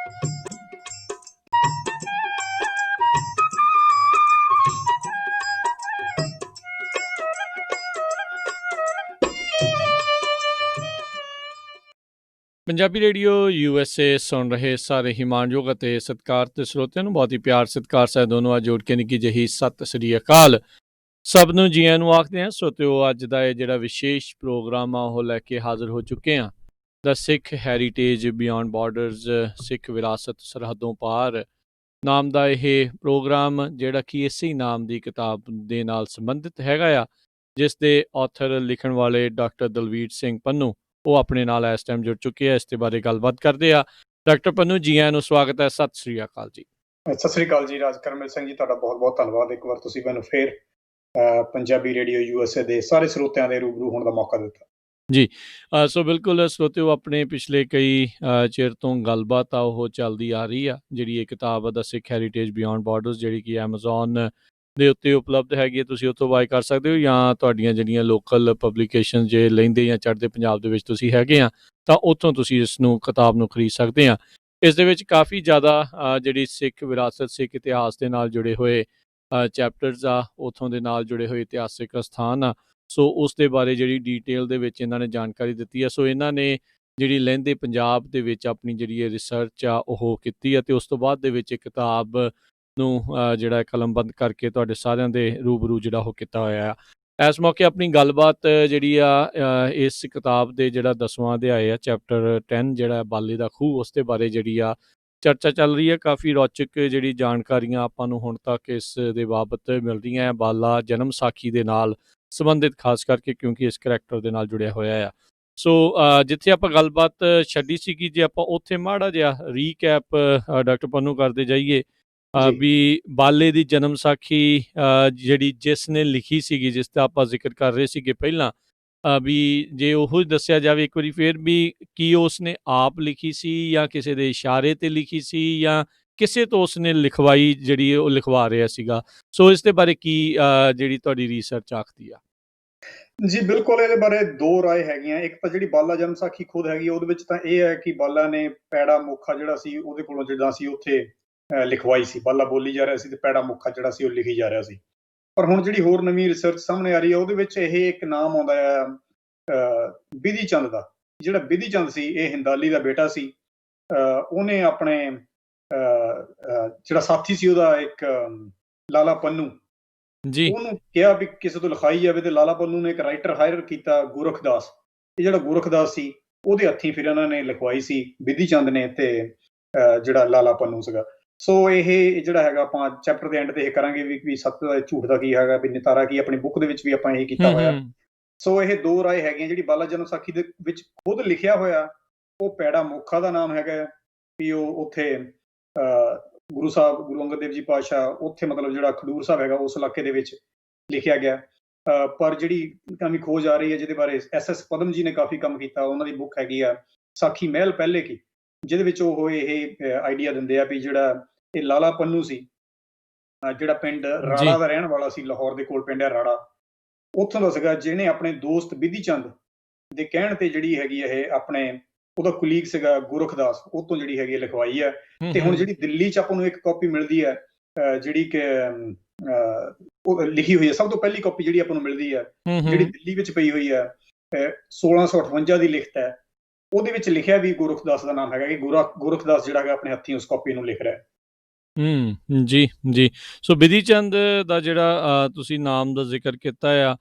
Punjabi radio USA ਸੁਣ ਰਹੇ ਸਾਰੇ ਹੀ ਮਾਣਯੋਗ ਅਤੇ ਸਤਿਕਾਰਤ ਸਰੋਤਿਆਂ ਨੂੰ ਬਹੁਤ ਹੀ ਪਿਆਰ ਸਤਿਕਾਰ ਸਹਿਤ ਦੋਨੋਂ ਅੱਜ ਜੋੜ ਕੇ ਨਿੱਕੀ ਜਿਹੀ ਸਤਿ ਸ੍ਰੀ ਅਕਾਲ। ਸਭ ਨੂੰ ਜੀਆਂ ਨੂੰ ਆਖਦੇ ਹਾਂ। ਸਰੋਤਿਓ, ਅੱਜ ਦਾ ਇਹ ਜਿਹੜਾ ਵਿਸ਼ੇਸ਼ ਪ੍ਰੋਗਰਾਮ ਆ ਉਹ ਲੈ ਕੇ ਹਾਜ਼ਰ ਹੋ ਚੁੱਕੇ ਹਾਂ। ਦ ਸਿੱਖ ਹੈਰੀਟੇਜ ਬਿਯੋਂਡ ਬਾਰਡਰਜ਼, ਸਿੱਖ ਵਿਰਾਸਤ ਸਰਹੱਦੋਂ ਪਾਰ ਨਾਮ ਦਾ ਇਹ ਪ੍ਰੋਗਰਾਮ, ਜਿਹੜਾ ਕਿ ਇਸੇ ਨਾਮ ਦੀ ਕਿਤਾਬ ਦੇ ਨਾਲ ਸੰਬੰਧਿਤ ਹੈਗਾ ਆ, ਜਿਸ ਦੇ ਆਥਰ ਲਿਖਣ ਵਾਲੇ ਡਾਕਟਰ ਦਲਵੀਰ ਸਿੰਘ ਪੰਨੂ ਉਹ ਆਪਣੇ ਨਾਲ ਇਸ ਟਾਈਮ ਜੁੜ ਚੁੱਕੇ ਆ। ਇਸ ਦੇ ਬਾਰੇ ਗੱਲਬਾਤ ਕਰਦੇ ਆ। ਡਾਕਟਰ ਪੰਨੂ ਜੀ, ਆਇਆਂ ਨੂੰ ਸਵਾਗਤ ਹੈ। ਸਤਿ ਸ੍ਰੀ ਅਕਾਲ ਜੀ। ਸਤਿ ਸ੍ਰੀ ਅਕਾਲ ਜੀ। ਰਾਜਕਰਮਲ ਸਿੰਘ ਜੀ, ਤੁਹਾਡਾ ਬਹੁਤ ਬਹੁਤ ਧੰਨਵਾਦ। ਇੱਕ ਵਾਰ ਤੁਸੀਂ ਮੈਨੂੰ ਫੇਰ ਪੰਜਾਬੀ ਰੇਡੀਓ USA ਦੇ ਸਾਰੇ ਸਰੋਤਿਆਂ ਦੇ ਰੂਬਰੂ ਹੋਣ ਦਾ ਮੌਕਾ ਦਿੱਤਾ ਜੀ। ਸੋ ਬਿਲਕੁਲ ਸਰੋਤਿਓ, ਆਪਣੇ ਪਿਛਲੇ ਕਈ ਚਿਰ ਤੋਂ ਗੱਲਬਾਤ ਆ ਉਹ ਚੱਲਦੀ ਆ ਰਹੀ ਆ। ਜਿਹੜੀ ਇਹ ਕਿਤਾਬ ਆ ਦ ਸਿੱਖ ਹੈਰੀਟੇਜ ਬਿਯੋਂਡ ਬਾਰਡਰਜ਼, ਜਿਹੜੀ ਕਿ Amazon ਦੇ ਉੱਤੇ ਉਪਲਬਧ ਹੈਗੀ ਹੈ, ਤੁਸੀਂ ਉੱਥੋਂ ਬਾਏ ਕਰ ਸਕਦੇ ਹੋ, ਜਾਂ ਤੁਹਾਡੀਆਂ ਜਿਹੜੀਆਂ ਲੋਕਲ ਪਬਲੀਕੇਸ਼ਨ ਜੇ ਲੈਂਦੇ ਜਾਂ ਚੜ੍ਹਦੇ ਪੰਜਾਬ ਦੇ ਵਿੱਚ ਤੁਸੀਂ ਹੈਗੇ ਆ ਤਾਂ ਉੱਥੋਂ ਤੁਸੀਂ ਇਸ ਨੂੰ ਕਿਤਾਬ ਨੂੰ ਖਰੀਦ ਸਕਦੇ ਆ। ਇਸ ਦੇ ਵਿੱਚ ਕਾਫੀ ਜ਼ਿਆਦਾ ਜਿਹੜੀ ਸਿੱਖ ਵਿਰਾਸਤ, ਸਿੱਖ ਇਤਿਹਾਸ ਦੇ ਨਾਲ ਜੁੜੇ ਹੋਏ ਚੈਪਟਰਸ ਆ, ਉੱਥੋਂ ਦੇ ਨਾਲ ਜੁੜੇ ਹੋਏ ਇਤਿਹਾਸਿਕ ਸਥਾਨ ਆ। ਸੋ ਉਸ ਦੇ ਬਾਰੇ ਜਿਹੜੀ ਡੀਟੇਲ ਦੇ ਵਿੱਚ ਇਹਨਾਂ ਨੇ ਜਾਣਕਾਰੀ ਦਿੱਤੀ ਆ। ਸੋ ਇਹਨਾਂ ਨੇ ਜਿਹੜੀ ਲਹਿੰਦੇ ਪੰਜਾਬ ਦੇ ਵਿੱਚ ਆਪਣੀ ਜਿਹੜੀ ਇਹ ਰਿਸਰਚ ਆ ਉਹ ਕੀਤੀ ਆ, ਅਤੇ ਉਸ ਤੋਂ ਬਾਅਦ ਦੇ ਵਿੱਚ ਇਹ ਕਿਤਾਬ ਨੂੰ ਜਿਹੜਾ ਕਲਮਬੰਦ ਕਰਕੇ ਤੁਹਾਡੇ ਸਾਰਿਆਂ ਦੇ ਰੂਬਰੂ ਜਿਹੜਾ ਉਹ ਕੀਤਾ ਹੋਇਆ ਆ। ਇਸ ਮੌਕੇ ਆਪਣੀ ਗੱਲਬਾਤ ਜਿਹੜੀ ਆ ਇਸ ਕਿਤਾਬ ਦੇ ਜਿਹੜਾ 10ਵਾਂ ਅਧਿਆਇ ਆ, ਚੈਪਟਰ 10 ਜਿਹੜਾ ਬਾਲੇ ਦਾ ਖੂਹ, ਉਸ ਦੇ ਬਾਰੇ ਜਿਹੜੀ ਆ ਚਰਚਾ ਚੱਲ ਰਹੀ ਹੈ। ਕਾਫੀ ਰੌਚਕ ਜਿਹੜੀ ਜਾਣਕਾਰੀਆਂ ਆਪਾਂ ਨੂੰ ਹੁਣ ਤੱਕ ਇਸ ਦੇ ਬਾਬਤ ਮਿਲ ਰਹੀਆਂ। ਬਾਲਾ ਜਨਮ ਸਾਖੀ ਦੇ ਨਾਲ ਸੰਬੰਧਿਤ, ਖਾਸ ਕਰਕੇ ਕਿਉਂਕਿ ਇਸ ਕਰੈਕਟਰ ਦੇ ਨਾਲ ਜੁੜਿਆ ਹੋਇਆ ਆ। ਸੋ ਜਿੱਥੇ ਆਪਾਂ ਗੱਲਬਾਤ ਛੱਡੀ ਸੀਗੀ, ਜੇ ਆਪਾਂ ਉੱਥੇ ਮਾੜਾ ਜਿਹਾ ਰੀਕੈਪ ਡਾਕਟਰ ਪੰਨੂ ਕਰਦੇ ਜਾਈਏ ਵੀ ਬਾਲੇ ਦੀ ਜਨਮ ਸਾਖੀ ਜਿਹੜੀ ਜਿਸ ਨੇ ਲਿਖੀ ਸੀਗੀ, ਜਿਸ ਦਾ ਆਪਾਂ ਜ਼ਿਕਰ ਕਰ ਰਹੇ ਸੀਗੇ ਪਹਿਲਾਂ, ਵੀ ਜੇ ਉਹ ਦੱਸਿਆ ਜਾਵੇ ਇੱਕ ਵਾਰੀ ਫੇਰ ਵੀ, ਕੀ ਉਸ ਨੇ ਆਪ ਲਿਖੀ ਸੀ ਜਾਂ ਕਿਸੇ ਦੇ ਇਸ਼ਾਰੇ ਤੇ ਲਿਖੀ ਸੀ ਜਾਂ ਕਿਸੇ ਤੋਂ ਉਸਨੇ ਲਿਖਵਾਈ ਜਿਹੜੀ ਉਹ ਲਿਖਵਾ ਰਿਹਾ ਸੀਗਾ। ਸੋ ਇਸ ਦੇ ਬਾਰੇ ਕੀ ਜਿਹੜੀ ਤੁਹਾਡੀ ਰਿਸਰਚ ਆਖਦੀ ਆ? ਜੀ ਬਿਲਕੁਲ, ਇਹਦੇ ਬਾਰੇ ਦੋ ਰਾਏ ਹੈਗੀਆਂ। ਇੱਕ ਤਾਂ ਜਿਹੜੀ ਬਾਲਾ ਜਨਮ ਸਾਖੀ ਖੁਦ ਹੈਗੀ, ਉਹਦੇ ਵਿੱਚ ਤਾਂ ਇਹ ਹੈ ਕਿ ਬਾਲਾ ਨੇ ਪੈੜਾ ਮੁੱਖਾ ਜਿਹੜਾ ਸੀ ਉਹਦੇ ਕੋਲੋਂ ਜਿੱਦਾਂ ਸੀ ਉੱਥੇ ਲਿਖਵਾਈ ਸੀ। ਬਾਲਾ ਬੋਲੀ ਜਾ ਰਿਹਾ ਸੀ ਤੇ ਪੈੜਾ ਮੁੱਖਾ ਜਿਹੜਾ ਸੀ ਉਹ ਲਿਖੀ ਜਾ ਰਿਹਾ ਸੀ। ਪਰ ਹੁਣ ਜਿਹੜੀ ਹੋਰ ਨਵੀਂ ਰਿਸਰਚ ਸਾਹਮਣੇ ਆ ਰਹੀ ਹੈ, ਉਹਦੇ ਵਿੱਚ ਇਹ ਇੱਕ ਨਾਮ ਆਉਂਦਾ ਆ ਬਿਧੀ ਚੰਦ ਦਾ। ਜਿਹੜਾ ਬਿਧੀ ਚੰਦ ਸੀ, ਇਹ ਹਿੰਦਾਲੀ ਦਾ ਬੇਟਾ ਸੀ। ਉਹਨੇ ਆਪਣੇ ਜਿਹੜਾ ਸਾਥੀ ਸੀ ਉਹਦਾ, ਇੱਕ ਲਾਲਾ ਪੰਨੂ ਜੀ, ਉਹਨੂੰ ਕਿਹਾ ਵੀ ਕਿਸੇ ਤੋਂ ਲਿਖਾਈ ਜਾਵੇ, ਤੇ ਲਾਲਾ ਪੰਨੂ ਨੇ ਇੱਕ ਰਾਈਟਰ ਹਾਇਰ ਕੀਤਾ, ਗੋਰਖਦਾਸ। ਇਹ ਜਿਹੜਾ ਗੋਰਖਦਾਸ ਸੀ ਉਹਦੇ ਹੱਥੀਂ ਫਿਰ ਇਹਨਾਂ ਨੇ ਲਿਖਵਾਈ ਸੀ, ਬਿਧੀ ਚੰਦ ਨੇ ਤੇ ਜਿਹੜਾ ਲਾਲਾ ਪੰਨੂ ਸੀਗਾ। ਸੋ ਇਹ ਜਿਹੜਾ ਹੈਗਾ, ਆਪਾਂ ਚੈਪਟਰ ਦੇ ਐਂਡ ਤੇ ਇਹ ਕਰਾਂਗੇ ਵੀ ਸੱਚ ਦਾ ਝੂਠ ਦਾ ਕੀ ਹੈਗਾ, ਵੀ ਨਿਤਾਰਾ ਕੀ, ਆਪਣੀ ਬੁੱਕ ਦੇ ਵਿੱਚ ਵੀ ਆਪਾਂ ਇਹ ਕੀਤਾ ਹੋਇਆ। ਸੋ ਇਹ ਦੋ ਰਾਏ ਹੈਗੀਆਂ। ਜਿਹੜੀ ਬਾਲਾ ਜਨਮ ਸਾਖੀ ਦੇ ਵਿੱਚ ਖੁਦ ਲਿਖਿਆ ਹੋਇਆ, ਉਹ ਪੈੜਾ ਮੁੱਖਾ ਦਾ ਨਾਮ ਹੈਗਾ ਵੀ ਉਹ ਉੱਥੇ ਗੁਰੂ ਸਾਹਿਬ, ਗੁਰੂ ਅੰਗਦ ਦੇਵ ਜੀ ਪਾਤਸ਼ਾਹ, ਉੱਥੇ ਮਤਲਬ ਜਿਹੜਾ ਖਡੂਰ ਸਾਹਿਬ ਹੈਗਾ ਉਸ ਇਲਾਕੇ ਦੇ ਵਿੱਚ ਲਿਖਿਆ ਗਿਆ। ਪਰ ਜਿਹੜੀ ਨਵੀਂ ਖੋਜ ਆ ਰਹੀ ਹੈ, ਜਿਹਦੇ ਬਾਰੇ SS ਪਦਮ ਜੀ ਨੇ ਕਾਫੀ ਕੰਮ ਕੀਤਾ, ਉਹਨਾਂ ਦੀ ਬੁੱਕ ਹੈਗੀ ਆ ਸਾਖੀ ਮਹਿਲ ਪਹਿਲੇ ਕੀ, ਜਿਹਦੇ ਵਿੱਚ ਉਹ ਇਹ ਆਈਡੀਆ ਦਿੰਦੇ ਆ ਵੀ ਜਿਹੜਾ ਇਹ ਲਾਲਾ ਪੰਨੂ ਸੀ, ਜਿਹੜਾ ਪਿੰਡ ਰਾੜਾ ਦਾ ਰਹਿਣ ਵਾਲਾ ਸੀ, ਲਾਹੌਰ ਦੇ ਕੋਲ ਪਿੰਡ ਹੈ ਰਾੜਾ, ਉੱਥੋਂ ਦਾ ਸੀਗਾ, ਜਿਹਨੇ ਆਪਣੇ ਦੋਸਤ ਬਿਧੀ ਚੰਦ ਦੇ ਕਹਿਣ ਤੇ ਜਿਹੜੀ ਹੈਗੀ ਇਹ ਆਪਣੇ ਉਹਦਾ ਕੁਲੀਗ ਸੀਗਾ ਗੋਰਖਦਾਸ, ਉਹ ਤੋਂ ਜਿਹੜੀ ਹੈਗੀ ਲਿਖਵਾਈ ਹੈ। ਤੇ ਹੁਣ ਜਿਹੜੀ ਦਿੱਲੀ 'ਚ ਆਪਾਂ ਨੂੰ ਇੱਕ ਕਾਪੀ ਮਿਲਦੀ ਹੈ, ਜਿਹੜੀ ਕਿ ਉਹ ਲਿਖੀ ਹੋਈ ਹੈ, ਸਭ ਤੋਂ ਪਹਿਲੀ ਕਾਪੀ ਜਿਹੜੀ ਆਪਾਂ ਨੂੰ ਮਿਲਦੀ ਹੈ, ਜਿਹੜੀ ਦਿੱਲੀ ਵਿੱਚ ਪਈ ਹੋਈ ਹੈ, 1658 ਦੀ ਲਿਖਤ ਹੈ। ਉਹਦੇ ਵਿੱਚ ਲਿਖਿਆ ਵੀ ਗੋਰਖਦਾਸ ਦਾ ਨਾਮ ਹੈਗਾ, ਕਿ ਗੋਰਖਦਾਸ ਜਿਹੜਾ ਹੈਗਾ ਆਪਣੇ ਹੱਥੀਂ ਉਸ ਕਾਪੀ ਨੂੰ ਲਿਖ ਰਿਹਾ। ਜੀ ਜੀ। ਸੋ ਬਿਧੀ ਚੰਦ ਦਾ ਜਿਹੜਾ ਤੁਸੀਂ ਨਾਮ ਦਾ ਜ਼ਿਕਰ ਕੀਤਾ ਆ,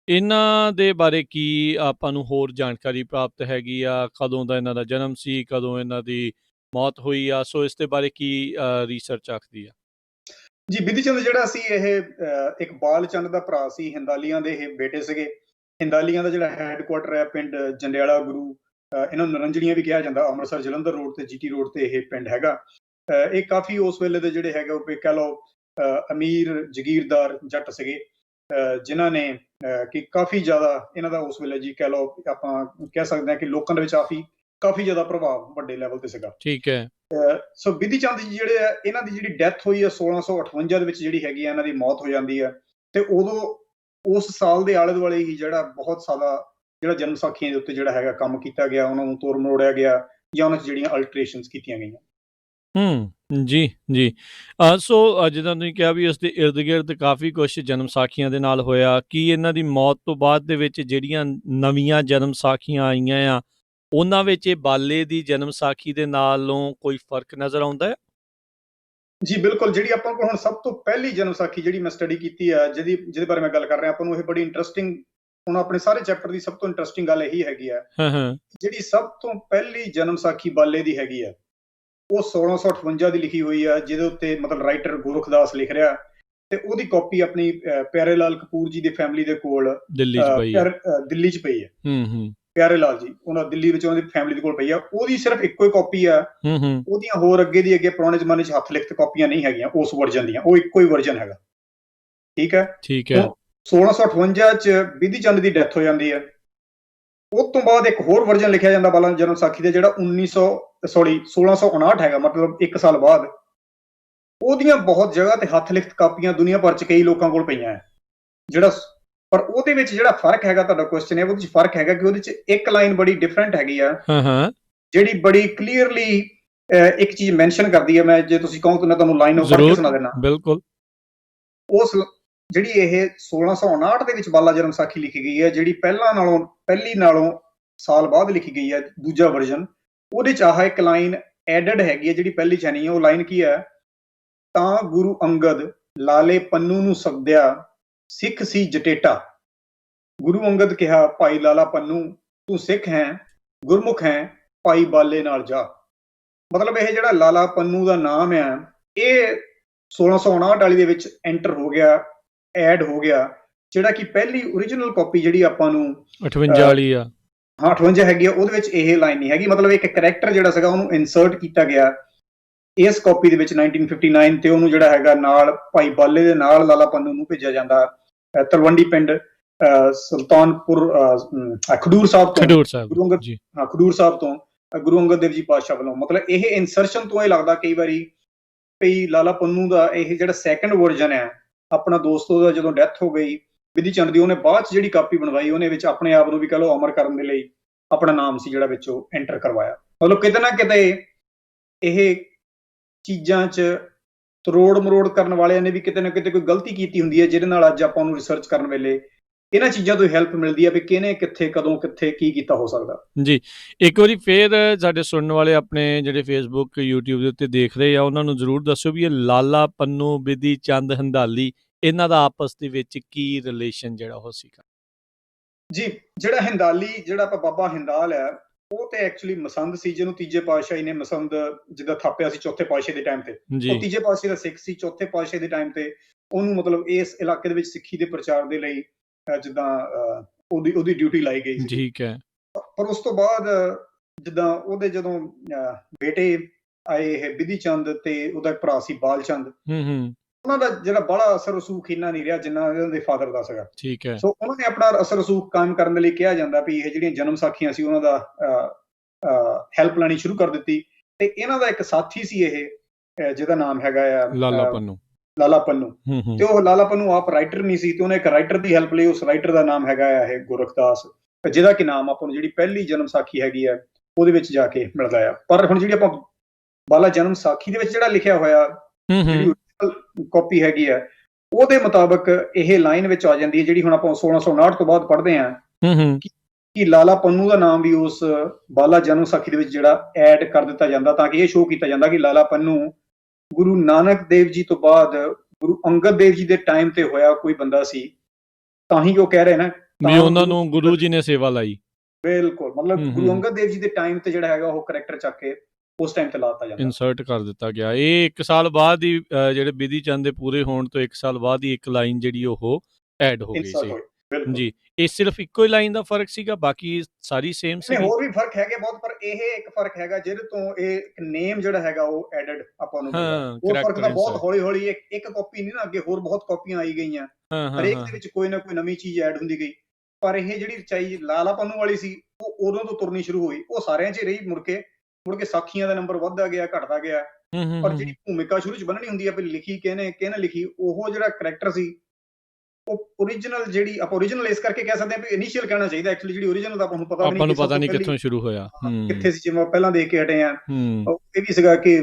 ਇਹਨਾਂ ਦੇ ਬਾਰੇ ਕੀ ਆਪਾਂ ਨੂੰ ਹੋਰ ਜਾਣਕਾਰੀ ਪ੍ਰਾਪਤ ਹੈਗੀ ਆ? ਕਦੋਂ ਦਾ ਇਹਨਾਂ ਦਾ ਜਨਮ ਸੀ, ਕਦੋਂ ਇਹਨਾਂ ਦੀ ਮੌਤ ਹੋਈ ਆ? ਸੋ ਇਸ ਦੇ ਬਾਰੇ ਕੀ ਰਿਸਰਚ ਆਖਦੀ ਆ? ਜੀ, ਬਿਧੀ ਚੰਦ ਜਿਹੜਾ ਸੀ, ਇਹ ਇੱਕ ਬਾਲ ਚੰਦ ਦਾ ਭਰਾ ਸੀ। ਹਿੰਦਾਲੀਆਂ ਦੇ ਇਹ ਬੇਟੇ ਸੀਗੇ। ਹਿੰਦਾਲੀਆਂ ਦਾ ਜਿਹੜਾ ਹੈਡਕੁਆਟਰ ਹੈ ਪਿੰਡ ਜੰਡਿਆਲਾ ਗੁਰੂ, ਇਹਨਾਂ ਨੂੰ ਨਰੰਜੜੀਆਂ ਵੀ ਕਿਹਾ ਜਾਂਦਾ, ਅੰਮ੍ਰਿਤਸਰ ਜਲੰਧਰ ਰੋਡ ਤੇ GT ਰੋਡ ਤੇ ਇਹ ਪਿੰਡ ਹੈਗਾ। ਇਹ ਕਾਫੀ ਉਸ ਵੇਲੇ ਦੇ ਜਿਹੜੇ ਹੈਗੇ ਉਹ ਕਹਿ ਲਓ ਅਮੀਰ ਜਗੀਰਦਾਰ ਜੱਟ ਸੀਗੇ, ਜਿਨ੍ਹਾਂ ਨੇ ਕਿ ਕਾਫੀ ਜ਼ਿਆਦਾ ਇਹਨਾਂ ਦਾ ਉਸ ਵੇਲੇ ਜੀ ਕਹਿ ਲਓ ਆਪਾਂ ਕਹਿ ਸਕਦੇ ਹਾਂ ਕਿ ਲੋਕਾਂ ਦੇ ਵਿੱਚ ਕਾਫੀ ਜ਼ਿਆਦਾ ਪ੍ਰਭਾਵ ਵੱਡੇ ਲੈਵਲ ਤੇ ਸੀਗਾ। ਠੀਕ ਹੈ। ਸੋ ਬਿਧੀ ਚੰਦ ਜੀ ਜਿਹੜੇ ਆ, ਇਹਨਾਂ ਦੀ ਜਿਹੜੀ ਡੈਥ ਹੋਈ ਹੈ 1658 ਦੇ ਵਿੱਚ ਜਿਹੜੀ ਹੈਗੀ ਆ, ਇਹਨਾਂ ਦੀ ਮੌਤ ਹੋ ਜਾਂਦੀ ਹੈ। ਤੇ ਉਦੋਂ ਉਸ ਸਾਲ ਦੇ ਆਲੇ ਦੁਆਲੇ ਹੀ ਜਿਹੜਾ ਬਹੁਤ ਸਾਰਾ ਜਿਹੜਾ ਜਨਮ ਸਾਖੀਆਂ ਦੇ ਉੱਤੇ ਜਿਹੜਾ ਹੈਗਾ ਕੰਮ ਕੀਤਾ ਗਿਆ, ਉਹਨਾਂ ਨੂੰ ਤੋੜ ਮਰੋੜਿਆ ਗਿਆ ਜਾਂ ਉਹਨਾਂ 'ਚ ਜਿਹੜੀਆਂ ਅਲਟਰੇਸ਼ਨਸ ਕੀਤੀਆਂ ਗਈਆਂ। ਜੀ, ਜੀ। ਸੋ ਜਿੱਦਾਂ ਤੁਸੀਂ ਕਿਹਾ ਵੀ ਇਸ ਦੇ ਇਰਦ-ਗਿਰਦ ਕਾफ़ੀ ਕੁਛ ਜਨਮ ਸਾਖੀਆਂ ਦੇ ਨਾਲ ਹੋਇਆ। ਕੀ ਇਹਨਾਂ ਦੀ ਮੌਤ ਤੋਂ ਬਾਅਦ ਦੇ ਵਿੱਚ ਜਿਹੜੀਆਂ ਨਵੀਆਂ ਜਨਮ ਸਾਖੀਆਂ ਆਈਆਂ ਆ, ਉਹਨਾਂ ਵਿੱਚ ਇਹ ਬਾਲੇ ਦੀ ਜਨਮ ਸਾਖੀ ਦੇ ਨਾਲੋਂ ਕੋਈ ਫ਼ਰਕ ਨਜ਼ਰ ਆਉਂਦਾ ਹੈ? ਜੀ ਬਿਲਕੁਲ, ਜਿਹੜੀ ਆਪਾਂ ਕੋਲ ਹੁਣ ਸਭ ਤੋਂ ਪਹਿਲੀ ਜਨਮ ਸਾਖੀ ਜਿਹੜੀ ਮੈਂ ਸਟੱਡੀ ਕੀਤੀ ਹੈ, ਜਿਹਦੇ ਬਾਰੇ ਮੈਂ ਗੱਲ ਕਰ ਰਿਹਾ, ਆਪਾਂ ਨੂੰ ਇਹ ਬੜੀ ਇੰਟਰਸਟਿੰਗ, ਹੁਣ ਆਪਣੇ ਸਾਰੇ ਚੈਪਟਰ ਦੀ ਸਭ ਤੋਂ ਇੰਟਰਸਟਿੰਗ ਗੱਲ ਇਹੀ ਹੈਗੀ ਆ। ਹਾਂ, ਹਾਂ। ਜਿਹੜੀ ਸਭ ਤੋਂ ਪਹਿਲੀ ਜਨਮ ਸਾਖੀ ਬਾਲੇ ਦੀ ਹੈਗੀ ਆ, ਉਹ 1658 ਦੀ ਲਿਖੀ ਹੋਈ ਆ, ਜਿਹਦੇ ਉੱਤੇ ਮਤਲਬ ਰਾਈਟਰ ਗੋਰਖਦਾਸ ਲਿਖ ਰਿਹਾ, ਤੇ ਉਹਦੀ ਕਾਪੀ ਆਪਣੀ ਪਿਆਰੇ ਲਾਲ ਕਪੂਰ ਜੀ ਦੀ ਫੈਮਿਲੀ ਦੇ ਕੋਲ ਦਿੱਲੀ 'ਚ ਪਈ ਹੈ। ਦਿੱਲੀ 'ਚ ਪਈ ਹੈ। ਹੂੰ। ਪਿਆਰੇ ਲਾਲ ਜੀ, ਉਹਨਾਂ ਦਿੱਲੀ ਵਿੱਚ ਉਹਨਾਂ ਦੀ ਫੈਮਿਲੀ ਦੇ ਕੋਲ ਪਈ ਆ। ਉਹਦੀ ਸਿਰਫ ਇੱਕੋ ਹੀ ਕਾਪੀ ਆ, ਹੂੰ। ਉਹਦੀਆਂ ਹੋਰ ਅੱਗੇ ਪੁਰਾਣੇ ਜ਼ਮਾਨੇ 'ਚ ਹੱਥ ਲਿਖਤ ਕਾਪੀਆਂ ਨਹੀਂ ਹੈਗੀਆਂ ਉਸ ਵਰਜਨ ਦੀਆਂ, ਉਹ ਇੱਕੋ ਹੀ ਵਰਜਨ ਹੈਗਾ। ਠੀਕ ਹੈ। ਠੀਕ ਹੈ। 1658 ਚ ਬਿਧੀ ਚੰਦ ਦੀ ਡੈਥ ਹੋ ਜਾਂਦੀ ਹੈ। ਉਸ ਤੋਂ ਬਾਅਦ ਇੱਕ ਹੋਰ ਵਰਜਨ ਲਿਖਿਆ ਜਾਂਦਾ ਬਾਲਾ ਜਨਮ ਸਾਖੀ ਦਾ, ਜਿਹੜਾ 1659 ਹੈਗਾ, ਮਤਲਬ 1 ਸਾਲ ਬਾਅਦ। ਉਹਦੀਆਂ ਬਹੁਤ ਜਗ੍ਹਾ ਤੇ ਹੱਥ ਲਿਖਤ ਕਾਪੀਆਂ ਦੁਨੀਆ ਭਰ ਚ ਕਈ ਲੋਕਾਂ ਕੋਲ ਪਈਆਂ ਹੈ। ਜਿਹੜਾ ਪਰ ਉਹਦੇ ਵਿੱਚ ਜਿਹੜਾ ਫਰਕ ਹੈਗਾ, ਤੁਹਾਡਾ ਕੁਐਸਚਨ ਹੈ, ਉਹਦੇ ਵਿੱਚ ਫਰਕ ਹੈਗਾ ਕਿ ਉਹਦੇ ਚ ਇੱਕ ਲਾਈਨ ਬੜੀ ਡਿਫਰੈਂਟ ਹੈਗੀ ਆ, ਜਿਹੜੀ ਬੜੀ ਕਲੀਅਰਲੀ ਇੱਕ ਚੀਜ਼ ਮੈਂਸ਼ਨ ਕਰਦੀ ਹੈ। ਮੈਂ ਜੇ ਤੁਸੀਂ ਕਹੋ ਤਾਂ ਮੈਂ ਤੁਹਾਨੂੰ ਲਾਈਨ ਆਫ ਫਰਕ ਸੁਣਾ ਦੇਣਾ। ਬਿਲਕੁਲ। ਉਸ ਜਿਹੜੀ ਇਹ 1659 ਦੇ ਵਿੱਚ ਬਾਲਾ ਜਨਮ ਸਾਖੀ ਲਿਖੀ ਗਈ ਹੈ, ਜਿਹੜੀ ਪਹਿਲੀ ਨਾਲੋਂ ਸਾਲ ਬਾਅਦ ਲਿਖੀ ਗਈ ਹੈ, ਦੂਜਾ ਵਰਜਨ, ਉਹਦੇ ਚ ਆਹ ਇੱਕ ਲਾਈਨ ਐਡਡ ਹੈਗੀ ਹੈ, ਜਿਹੜੀ ਪਹਿਲੀ ਚ ਨਹੀਂ ਹੈ। ਉਹ ਲਾਈਨ ਕੀ ਹੈ? ਤਾਂ ਗੁਰੂ ਅੰਗਦ ਲਾਲੇ ਪੰਨੂ ਨੂੰ ਸੱਦਿਆ, ਸਿੱਖ ਸੀ ਜਟੇਟਾ। ਗੁਰੂ ਅੰਗਦ ਕਿਹਾ, ਭਾਈ ਲਾਲਾ ਪੰਨੂ ਤੂੰ ਸਿੱਖ ਹੈ, ਗੁਰਮੁਖ ਹੈ, ਭਾਈ ਬਾਲੇ ਨਾਲ ਜਾ। ਮਤਲਬ ਇਹ ਜਿਹੜਾ ਲਾਲਾ ਪੰਨੂ ਦਾ ਨਾਮ ਹੈ, ਇਹ 1659 ਵਾਲੀ ਦੇ ਵਿੱਚ ਐਂਟਰ ਹੋ ਗਿਆ, ਐਡ ਹੋ ਗਿਆ, ਜਿਹੜਾ ਕਿ ਪਹਿਲੀ ਓਰੀਜਨਲ ਕਾਪੀ ਜਿਹੜੀ ਆਪਾਂ ਨੂੰ 58 ਵਾਲੀ ਆ, ਹਾਂ 58 ਹੈਗੀ ਆ, ਉਹਦੇ ਵਿੱਚ ਇਹ ਲਾਈਨ ਨਹੀਂ ਹੈਗੀ। ਮਤਲਬ ਇੱਕ ਕਰੈਕਟਰ ਜਿਹੜਾ ਸੀਗਾ ਉਹਨੂੰ ਇਨਸਰਟ ਕੀਤਾ ਗਿਆ ਇਸ ਕਾਪੀ ਦੇ ਵਿੱਚ 1959, ਤੇ ਉਹਨੂੰ ਜਿਹੜਾ ਹੈਗਾ ਨਾਲ ਭਾਈ ਬਾਲੇ ਦੇ ਨਾਲ ਲਾਲਾ ਪੰਨੂ ਨੂੰ ਭੇਜਿਆ ਜਾਂਦਾ ਤਲਵੰਡੀ ਪਿੰਡ ਸੁਲਤਾਨਪੁਰ ਖਡੂਰ ਸਾਹਿਬ ਤੋਂ, ਗੁਰੂ ਅੰਗਦ ਜੀ, ਹਾਂ ਖਡੂਰ ਸਾਹਿਬ ਤੋਂ ਗੁਰੂ ਅੰਗਦ ਦੇਵ ਜੀ ਪਾਤਸ਼ਾਹ ਵੱਲੋਂ। ਮਤਲਬ ਇਹ ਇਨਸਰਸ਼ਨ ਤੋਂ ਇਹ ਲੱਗਦਾ ਕਈ ਵਾਰੀ ਭਈ ਲਾਲਾ ਪੰਨੂ ਦਾ ਇਹ ਜਿਹੜਾ ਸੈਕੰਡ ਵਰਜਨ ਹੈ, ਆਪਣਾ ਦੋਸਤੋ ਦਾ ਜਦੋਂ ਡੈਥ ਹੋ ਗਈ ਬਿਧੀ ਚੰਦ ਦੀ, ਉਹਨੇ ਬਾਅਦ ਚ ਜਿਹੜੀ ਕਾਪੀ ਬਣਵਾਈ, ਉਹਨੇ ਵਿੱਚ ਆਪਣੇ ਆਪ ਨੂੰ ਵੀ ਕਹ ਲਓ ਅਮਰ ਕਰਨ ਦੇ ਲਈ ਆਪਣਾ ਨਾਮ ਸੀ ਜਿਹੜਾ ਵਿੱਚ ਉਹ ਐਂਟਰ ਕਰਵਾਇਆ। ਮਤਲਬ ਕਿਤੇ ਨਾ ਕਿਤੇ ਇਹ ਚੀਜ਼ਾਂ 'ਚ ਤਰੋੜ ਮਰੋੜ ਕਰਨ ਵਾਲਿਆਂ ਨੇ ਵੀ ਕਿਤੇ ਨਾ ਕਿਤੇ ਕੋਈ ਗਲਤੀ ਕੀਤੀ ਹੁੰਦੀ ਹੈ, ਜਿਹਦੇ ਨਾਲ ਅੱਜ ਆਪਾਂ ਨੂੰ ਰਿਸਰਚ ਕਰਨ ਵੇਲੇ ਇਹਨਾਂ ਚੀਜ਼ਾਂ ਤੋਂ ਹੈਲਪ ਮਿਲਦੀ ਹੈ ਵੀ ਕਿਹਨੇ ਕਿੱਥੇ ਕਦੋਂ ਕਿੱਥੇ ਕੀ ਕੀਤਾ ਹੋ ਸਕਦਾ। ਜੀ, ਇੱਕ ਵਾਰੀ ਫੇਰ ਸਾਡੇ ਸੁਣਨ ਵਾਲੇ ਆਪਣੇ ਜਿਹੜੇ ਫੇਸਬੁੱਕ YouTube ਦੇ ਉੱਤੇ ਦੇਖ ਰਹੇ ਆ, ਉਹਨਾਂ ਨੂੰ ਜ਼ਰੂਰ ਦੱਸੋ ਵੀ ਇਹ ਲਾਲਾ ਪੰਨੂ ਬਿਧੀ ਚੰਦ ਹੰਦਾਲੀ, ਇਹਨਾਂ ਦਾ ਆਪਸ ਦੇ ਵਿੱਚ ਕੀ ਰਿਲੇਸ਼ਨ ਜਿਹੜਾ ਉਹ ਸੀਗਾ? ਜੀ, ਜਿਹੜਾ ਹਿੰਦਾਲੀ, ਜਿਹੜਾ ਆਪਾਂ ਬਾਬਾ ਹਿੰਦਾਲ ਹੈ, ਉਹ ਤੇ ਐਕਚੁਅਲੀ ਮਸੰਦ ਸੀ, ਜਿਹਨੂੰ ਤੀਜੇ ਪਾਤਸ਼ਾਹੀ ਨੇ ਮਸੰਦ ਜਿੱਦਾਂ ਥਾਪਿਆ ਸੀ ਚੌਥੇ ਪਾਤਸ਼ਾਹ ਦੇ ਟਾਈਮ ਤੇ। ਉਹ ਤੀਜੇ ਪਾਤਸ਼ਾਹ ਦਾ ਸਿੱਖ ਸੀ, ਚੌਥੇ ਪਾਤਸ਼ਾਹ ਦੇ ਟਾਈਮ ਤੇ ਉਹਨੂੰ ਮਤਲਬ ਇਸ ਇਲਾਕੇ ਦੇ ਵਿੱਚ ਸਿੱਖੀ ਦੇ ਪ੍ਰਚਾਰ ਦੇ ਲਈ ਜਿੱਦਾਂ ਉਹਦੀ ਡਿਊਟੀ ਲਾਈ ਗਈ ਸੀ। ਠੀਕ ਹੈ। ਪਰ ਉਸ ਤੋਂ ਬਾਅਦ ਜਿੱਦਾਂ ਉਹਦੇ ਜਦੋਂ ਬੇਟੇ ਆਏ ਇਹ ਬਿਧੀ ਚੰਦ ਤੇ ਉਹਦਾ ਭਰਾ ਸੀ ਬਾਲ ਚੰਦ, ਉਹਨਾਂ ਦਾ ਜਿਹੜਾ ਬੜਾ ਅਸਰ ਰਸੂਖ ਇੰਨਾ ਨਹੀਂ ਰਿਹਾ ਜਿੰਨਾ ਇਹਨਾਂ ਦੇ ਫਾਦਰ ਦਾ ਸੀਗਾ। ਠੀਕ ਹੈ। ਸੋ ਉਹਨਾਂ ਨੇ ਆਪਣਾ ਅਸਰ ਰਸੂਖ ਕਾਇਮ ਕਰਨ ਦੇ ਲਈ ਕਿਹਾ ਜਾਂਦਾ ਵੀ ਇਹ ਜਿਹੜੀਆਂ ਜਨਮ ਸਾਖੀਆਂ ਸੀ ਉਹਨਾਂ ਦਾ ਹੈਲਪ ਲੈਣੀ ਸ਼ੁਰੂ ਕਰ ਦਿੱਤੀ। ਤੇ ਇਹਨਾਂ ਦਾ ਇੱਕ ਸਾਥੀ ਸੀ ਇਹ ਜਿਹਦਾ ਨਾਮ ਹੈਗਾ ਆ ਲਾਲਾ ਪੰਨੂ। ਤੇ ਉਹ ਲਾਲਾ ਪੰਨੂ ਆਪ ਰਾਈਟਰ ਨਹੀਂ ਸੀ, ਤੇ ਉਹਨੇ ਇੱਕ ਰਾਈਟਰ ਦੀ ਹੈਲਪ ਲਈ। ਉਸ ਰਾਈਟਰ ਦਾ ਨਾਮ ਹੈਗਾ ਆ ਇਹ ਗੋਰਖਦਾਸ, ਜਿਹਦਾ ਕਿ ਨਾਮ ਆਪਾਂ ਨੂੰ ਜਿਹੜੀ ਪਹਿਲੀ ਜਨਮ ਸਾਖੀ ਹੈਗੀ ਆ ਉਹਦੇ ਵਿੱਚ ਜਾ ਕੇ ਮਿਲਦਾ ਆ। ਪਰ ਹੁਣ ਜਿਹੜੀ ਆਪਾਂ ਬਾਲਾ ਜਨਮ ਸਾਖੀ ਦੇ ਵਿੱਚ ਜਿਹੜਾ ਲਿਖਿਆ ਹੋਇਆ ਕਾਪੀ ਹੈਗੀ ਆ, ਉਹਦੇ ਮੁਤਾਬਕ ਇਹ ਲਾਈਨ ਵਿੱਚ ਆ ਜਾਂਦੀ ਹੈ, ਜਿਹੜੀ ਹੁਣ ਆਪਾਂ 1659 ਤੋਂ ਬਾਅਦ ਪੜ੍ਹਦੇ ਹਾਂ, ਕਿ ਲਾਲਾ ਪੰਨੂ ਦਾ ਨਾਮ ਵੀ ਉਸ ਬਾਲਾ ਜਨਮ ਸਾਖੀ ਦੇ ਵਿੱਚ ਜਿਹੜਾ ਐਡ ਕਰ ਦਿੱਤਾ ਜਾਂਦਾ, ਤਾਂ ਕਿ ਇਹ ਸ਼ੋਅ ਕੀਤਾ ਜਾਂਦਾ ਕਿ ਲਾਲਾ ਪੰਨੂ ਗੁਰੂ ਨਾਨਕ ਦੇਵ ਜੀ ਤੋਂ ਬਾਅਦ ਗੁਰੂ ਅੰਗਦ ਦੇਵ ਜੀ ਦੇ ਟਾਈਮ ਤੇ ਹੋਇਆ ਕੋਈ ਬੰਦਾ ਸੀ। ਤਾਂ ਹੀ ਉਹ ਕਹਿ ਰਹੇ ਨਾ ਵੀ ਉਹਨਾਂ ਨੂੰ ਗੁਰੂ ਜੀ ਨੇ ਸੇਵਾ ਲਾਈ। ਬਿਲਕੁਲ, ਮਤਲਬ ਗੁਰੂ ਅੰਗਦ ਦੇਵ ਜੀ ਦੇ ਟਾਈਮ ਤੇ ਜਿਹੜਾ ਹੈਗਾ ਉਹ ਕਰੈਕਟਰ ਚੱਕ ਕੇ ਉਸ ਟਾਈਮ ਤੇ ਲਾਤਾ ਜਾਂਦਾ, ਇਨਸਰਟ ਕਰ ਦਿੱਤਾ ਗਿਆ। ਇਹ 1 ਸਾਲ ਬਾਅਦ ਹੀ ਜਿਹੜੇ ਬਿਧੀ ਚੰਦ ਦੇ ਪੂਰੇ ਹੋਣ ਤੋਂ 1 ਸਾਲ ਬਾਅਦ ਹੀ ਇੱਕ ਲਾਈਨ ਜਿਹੜੀ ਉਹ ਐਡ ਹੋ ਗਈ ਸੀ। ਜੀ, ਇਹ ਸਿਰਫ ਇੱਕੋ ਹੀ ਲਾਈਨ ਦਾ ਫਰਕ ਸੀਗਾ, ਬਾਕੀ ਸਾਰੀ ਸੇਮ ਸੀ? ਹੋਰ ਵੀ ਫਰਕ ਹੈਗੇ ਬਹੁਤ, ਪਰ ਇਹ ਇੱਕ ਫਰਕ ਹੈਗਾ ਜਿਹਦੇ ਤੋਂ ਇਹ ਨੇਮ ਜਿਹੜਾ ਹੈਗਾ ਉਹ ਐਡਡ ਆਪਾਂ ਨੂੰ ਮਿਲਦਾ। ਉਹ ਫਰਕ ਦਾ ਬਹੁਤ ਹੌਲੀ ਹੌਲੀ ਇੱਕ ਕਾਪੀ ਨਹੀਂ ਨਾ, ਅੱਗੇ ਹੋਰ ਬਹੁਤ ਕਾਪੀਆਂ ਆਈ ਗਈਆਂ, ਹਰੇਕ ਦੇ ਵਿੱਚ ਕੋਈ ਨਾ ਕੋਈ ਨਵੀਂ ਚੀਜ਼ ਐਡ ਹੁੰਦੀ ਗਈ। ਪਰ ਇਹ ਜਿਹੜੀ ਰਚਾਈ ਲਾਲਾ ਪੰਨੂ ਵਾਲੀ ਸੀ ਉਹ ਉਦੋਂ ਤੋਂ ਤੁਰਨੀ ਸ਼ੁਰੂ ਹੋਈ। ਉਹ ਸਾਰਿਆਂ 'ਚ ਰਹੀ, ਮੁੜ ਕੇ ਸਾਖੀਆਂ ਦਾ ਨੰਬਰ ਵੱਧਦਾ ਗਿਆ, ਘਟਦਾ ਗਿਆ। ਪਰ ਜਿਹੜੀ ਭੂਮਿਕਾ ਸ਼ੁਰੂ 'ਚ ਬੰਨਣੀ ਹੁੰਦੀ ਹੈ ਵੀ ਲਿਖੀ ਕਿਹਨੇ ਲਿਖੀ, ਉਹ ਜਿਹੜਾ ਕਰੈਕਟਰ ਸੀ ਉਹ ਓਰੀਜਨਲ ਜਿਹੜੀ ਆਪਾਂ ਓਰੀਜਨਲ ਇਸ ਕਰਕੇ ਕਹਿ ਸਕਦੇ ਹਾਂ ਵੀ ਇਨੀਸ਼ੀਅਲ ਕਹਿਣਾ ਚਾਹੀਦਾ, ਐਕਚੁਅਲੀ ਜਿਹੜੀ ਓਰੀਜਨਲ ਦਾ ਆਪਾਂ ਨੂੰ ਪਤਾ ਵੀ ਆਪਾਂ ਨਹੀਂ ਨੂੰ ਕਿ ਸਭ ਪਤਾ ਤੋਂ ਨਹੀਂ ਪਹਿਲੀ ਕਿੱਥੋਂ ਸ਼ੁਰੂ ਹੋਇਆ। ਕਿੱਥੇ ਸੀ, ਜਿਵੇਂ ਪਹਿਲਾਂ ਦੇਖ ਕੇ ਹਟੇ ਆ। ਹੂੰ ਇਹ ਵੀ ਸੀਗਾ ਕਿ